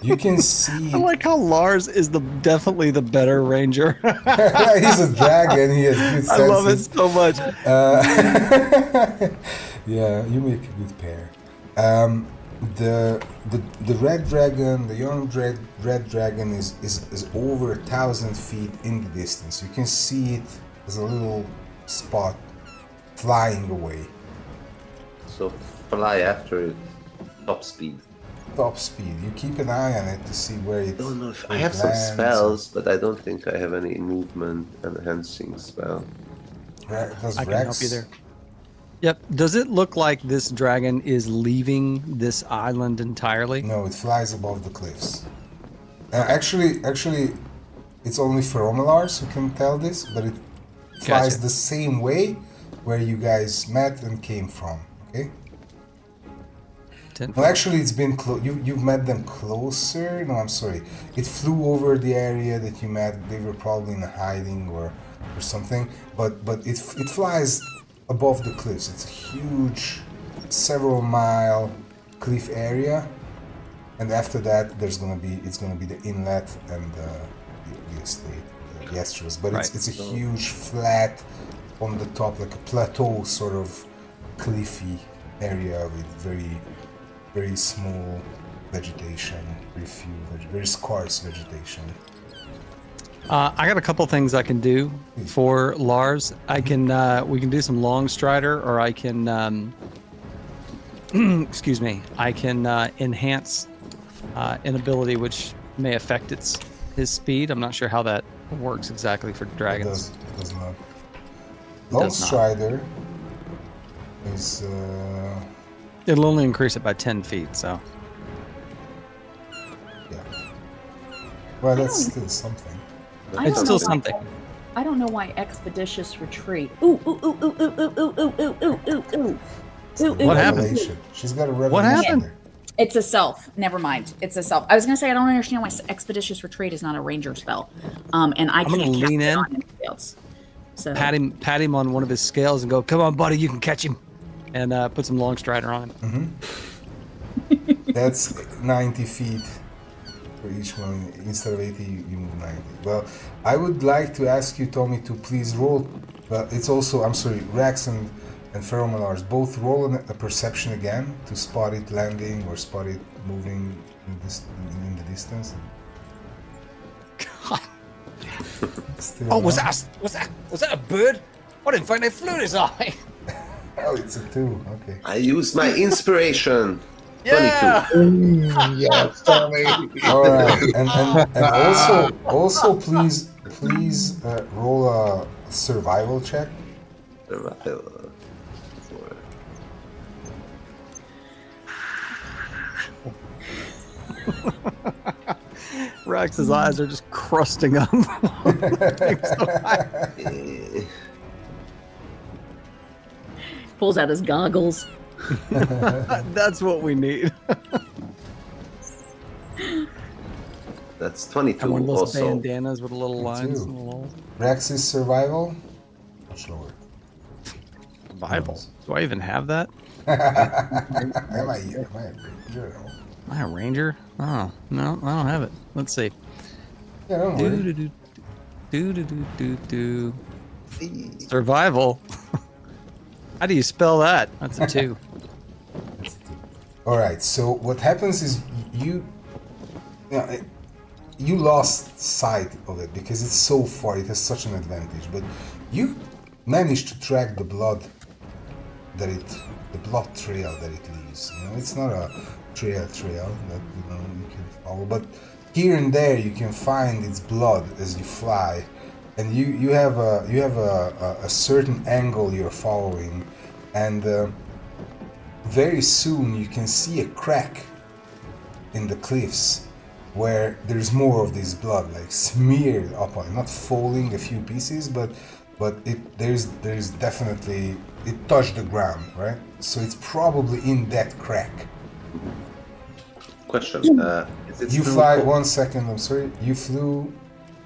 You can see. I like how Lars is definitely the better ranger. He's a dragon. He has good senses. I love it so much. Yeah, you make a good pair. The red dragon, the young red dragon is over 1,000 feet in the distance. You can see it as a little spot flying away. So fly after it. Top speed. Top speed. You keep an eye on it to see where it. I don't know if I where it have some lands. spells, but I don't think I have any movement enhancing spell. Does I can Rex? help you there. Yep. Does it look like this dragon is leaving this island entirely? No, it flies above the cliffs. Actually, it's only Feromalars who can tell this, but it flies Gotcha. the same way where you guys met and came from. Okay. 10 Well, actually, it's been you've met them closer. No, I'm sorry. It flew over the area that you met. They were probably in hiding or something. But it flies above the cliffs. It's a huge, several mile cliff area, and after that, it's gonna be the inlet and the estate, the Yestros. But Right. it's a huge flat on the top, like a plateau sort of cliffy area with very small vegetation, very scarce vegetation. I got a couple things I can do for Lars. I can we can do some long strider, or I can excuse me. I can enhance an ability which may affect his speed. I'm not sure how that works exactly for dragons. It does not. It Long does not. Strider is It'll only increase it by 10 feet. So yeah. Well, that's still something. I it's don't still know why- something. I don't know why expeditious retreat. Ooh, ooh, ooh, ooh, ooh, ooh, ooh, ooh, ooh, ooh, ooh, ooh. Ooh, ooh, What ooh. happened? Revelation. She's got a revelation. What happened? there. It's a self. Never mind. It's a self. I was gonna say I don't understand why expeditious retreat is not a ranger spell, and I gonna can't cast lean it in. on anybody else. So Pat him on one of his scales and go, "Come on, buddy, you can catch him," and put some long strider on him. That's 90 feet for each one. Instead of 80, you move 90. Well, I would like to ask you, Tommy, to please roll. Well, it's also, I'm sorry, Rex and Feromalars, both roll a perception again to spot it landing or spot it moving in the distance. God. Still Oh, was no? that a bird? I didn't think they flew this high. Oh, it's a 2. Okay. I use my inspiration. Yeah. 22. Yes, Tommy. All right, and also please roll a survival check. Survival. Rex's eyes are just crusting up. pulls out his goggles. That's what we need. That's 22 And one of those also. bandanas with little lines. too. and little Rex's survival, much lower. Bible. Do I even have that? Am I a ranger? Am I a ranger? Oh, no, I don't have it. Let's see. Yeah, don't worry. Do. Survival. How do you spell that? That's a 2. All right. So what happens is you lost sight of it because it's so far. It has such an advantage, but you managed to track the blood trail that it leaves. It's not a trail that you can follow, but here and there you can find its blood as you fly, and you have a certain angle you're following, and very soon you can see a crack in the cliffs where there's more of this blood like smeared up on it, not falling a few pieces, but there's definitely, it touched the ground, right? So it's probably in that crack. Question. Is it You still fly, cold? 1 second, I'm sorry, you flew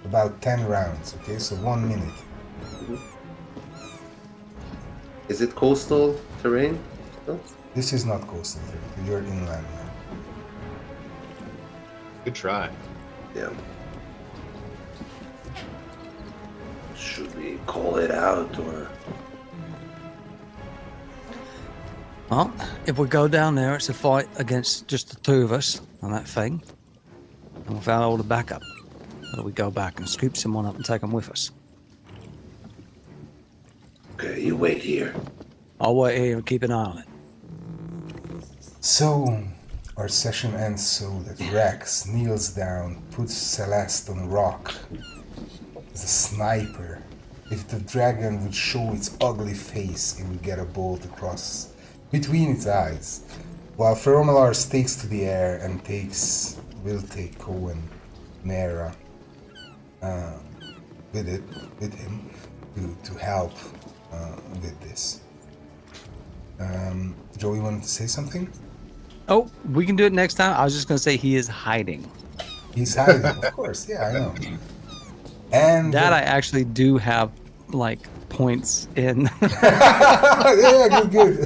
about 10 rounds, okay, so 1 minute. Is it coastal terrain? still? This is not coastal. You're inland now. Good try. Yeah. Should we call it out or? Well, if we go down there, it's a fight against just the two of us on that thing, and without all the backup. Or do we go back and scoop someone up and take them with us? Okay, you wait here. I'll wait here and keep an eye on it. So, our session ends so that Rex kneels down, puts Celeste on a rock as a sniper. If the dragon would show its ugly face, it would get a bolt across between its eyes. While Feromalar stakes to the air and will take Cohen, Nera, with him to help with this. Joey wanted to say something? Oh, we can do it next time. I was just going to say he is hiding. He's hiding, of course. Yeah, I know. And That I actually do have, like, points in. yeah, good.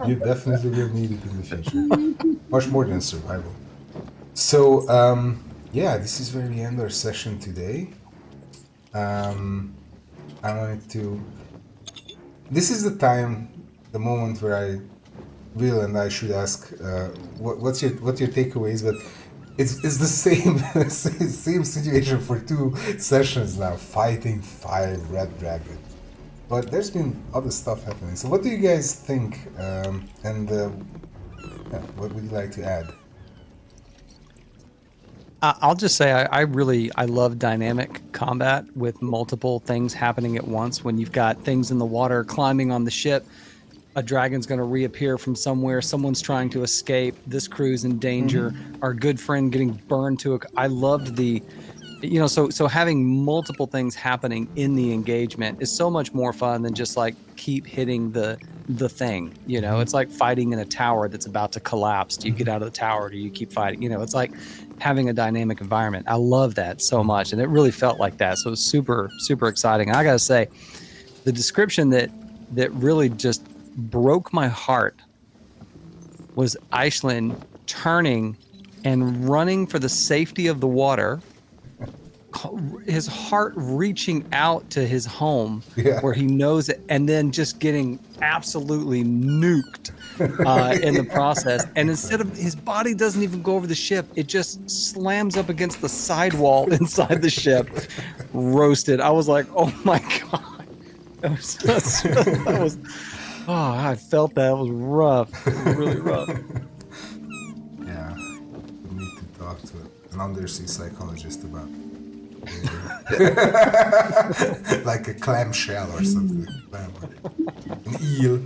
You definitely will need it in the future. Much more than survival. So, yeah, this is where we end our session today. I wanted to... This is the moment where I will and I should ask, what's your takeaways, but it's the same situation for 2 sessions now, fighting 5 red dragons. But there's been other stuff happening. So what do you guys think? What would you like to add? I'll just say I love dynamic combat with multiple things happening at once. When you've got things in the water climbing on the ship, a dragon's going to reappear from somewhere. Someone's trying to escape. This crew's in danger. Our good friend getting burned to a... I loved the... so having multiple things happening in the engagement is so much more fun than just like keep hitting the thing. It's like fighting in a tower that's about to collapse. Do you get out of the tower? Or do you keep fighting? It's like having a dynamic environment. I love that so much, and it really felt like that. So it was super, super exciting. I gotta say, the description that really just broke my heart was Aishlin turning and running for the safety of the water, his heart reaching out to his home where he knows it, and then just getting absolutely nuked in the process. And instead of, his body doesn't even go over the ship, it just slams up against the sidewall inside the ship, roasted. I was like, oh my God. I felt that. It was rough. It was really rough. Yeah, we need to talk to an undersea psychologist about like a clamshell or something. An eel.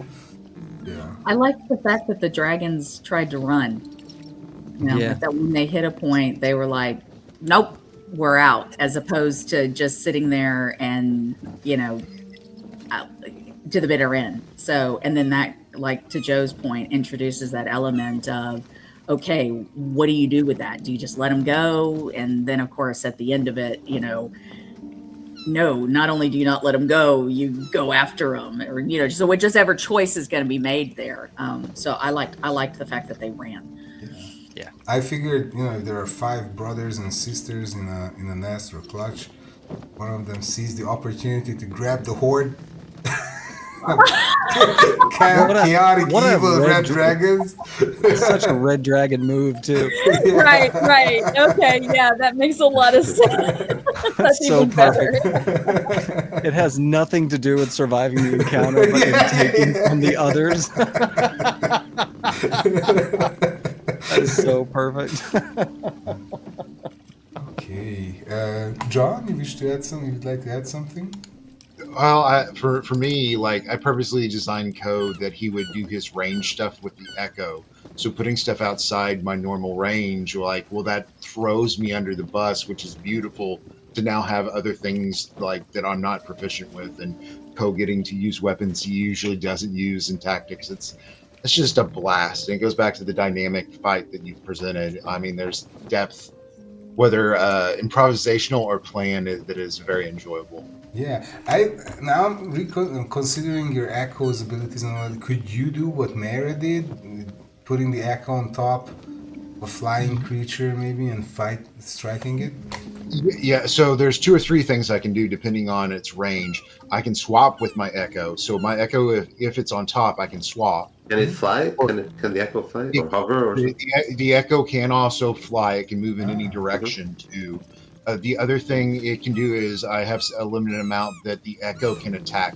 Yeah. I liked the fact that the dragons tried to run. That when they hit a point, they were like, nope, we're out, as opposed to just sitting there and, to the bitter end. So, and then that, like to Joe's point, introduces that element of, okay, what do you do with that? Do you just let them go? And then, of course, at the end of it, no, not only do you not let them go, you go after them, or so whichever choice is going to be made there. So I liked the fact that they ran. Yeah. I figured, if there are 5 brothers and sisters in a nest or clutch, one of them sees the opportunity to grab the horde. Chaotic evil red dragons. Such a red dragon move too. Right. Okay, yeah, that makes a lot of sense. That's so even better. perfect. It has nothing to do with surviving the encounter, but in taking from the others. That is so perfect. Okay, John, you wish to add something? You'd like to add something? Well, for me, like, I purposely designed code that he would do his range stuff with the echo. So putting stuff outside my normal range, that throws me under the bus, which is beautiful to now have other things like that I'm not proficient with, and getting to use weapons he usually doesn't use, and tactics. It's just a blast, and it goes back to the dynamic fight that you've presented. I mean, there's depth, whether improvisational or planned, that is very enjoyable. Yeah, now I'm considering your echo's abilities and all that. Could you do what Mara did, putting the echo on top of a flying creature maybe and striking it? Yeah, so there's 2 or 3 things I can do depending on its range. I can swap with my echo. So my echo, if it's on top, I can swap. Can it fly? Or Can the echo fly it, or hover or something? the echo can also fly. It can move in any Ah, direction too. The other thing it can do is I have a limited amount that the echo can attack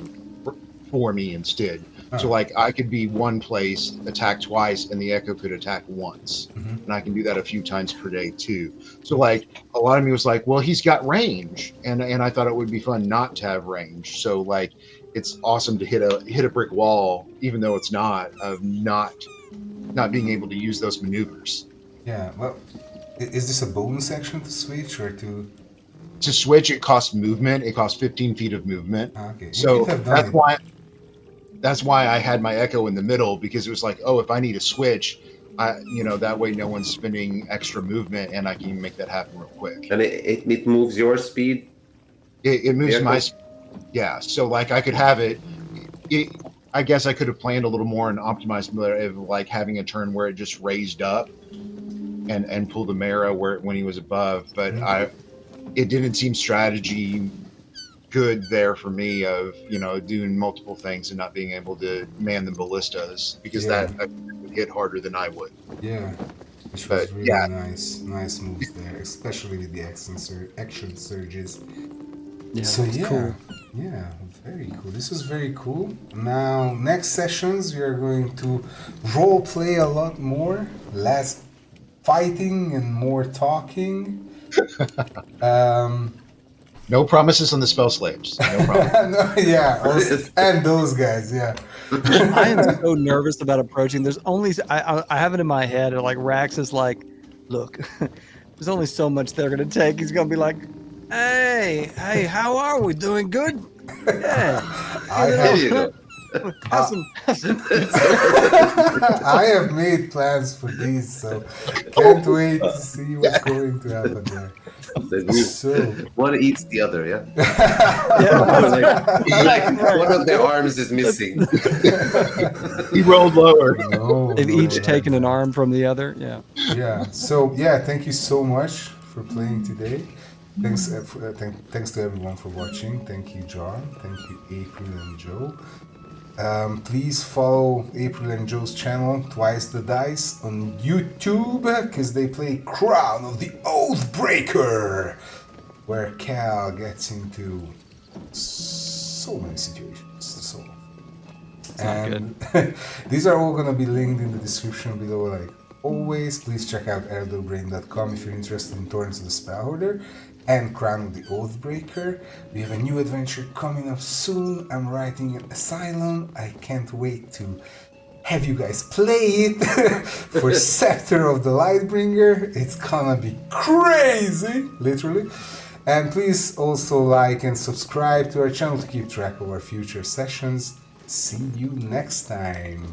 for me instead. So oh, like I could be one place, attack twice, and the echo could attack once. mhm. And I can do that a few times per day too. So like a lot of me was like, well, he's got range, and I thought it would be fun not to have range. So like it's awesome to hit a brick wall, even though it's not of not being able to use those maneuvers. Yeah. Well, is this a bonus action to switch or to? To switch, it costs movement. It costs 15 feet of movement. Okay, you could So have done it. that's why I had my echo in the middle, because it was like, oh, if I need to switch, that way no one's spending extra movement, and I can make that happen real quick. And it moves your speed. It moves Yeah, my, cool. yeah. So like I could have it. I guess I could have planned a little more and optimized of like having a turn where it just raised up and pulled the Mara when he was above, but it didn't seem strategy good there for me of doing multiple things and not being able to man the ballistas, because Yeah. that would hit harder than I would. Yeah, which But, was really yeah. nice moves there, especially with the action surges. Yeah, So that's yeah, cool. yeah, very cool. This was very cool. Now, next sessions we are going to role play a lot more, less fighting and more talking. No promises on the spell slaves. No promise. No, yeah, and those guys, yeah. I am so nervous about approaching. There's only I have it in my head. Like Rax is like, look, there's only so much they're gonna take. He's gonna be like, hey, how are we? Doing good? Yeah. There you go. Have some- I have made plans for these, so can't wait to see what's going to happen there. So, One eats the other, yeah. Yeah. Like one of their arms is missing. He rolled lower. no, They've no, each taken an arm from the other. Yeah. Yeah. So yeah, thank you so much for playing today. Thanks, thanks to everyone for watching. Thank you, John. Thank you, April and Joe. Please follow April and Joe's channel, Twice the Dice, on YouTube, because they play Crown of the Oathbreaker, where Cal gets into so many situations. So, and these are all gonna be linked in the description below, like always. Please check out elderbrain.com if you're interested in Torrents of the Spellhoarder and Crown of the Oathbreaker. We have a new adventure coming up soon. I'm writing an Asylum. I can't wait to have you guys play it for Scepter of the Lightbringer. It's gonna be crazy, literally. And please also like and subscribe to our channel to keep track of our future sessions. See you next time.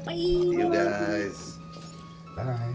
You guys. Bye.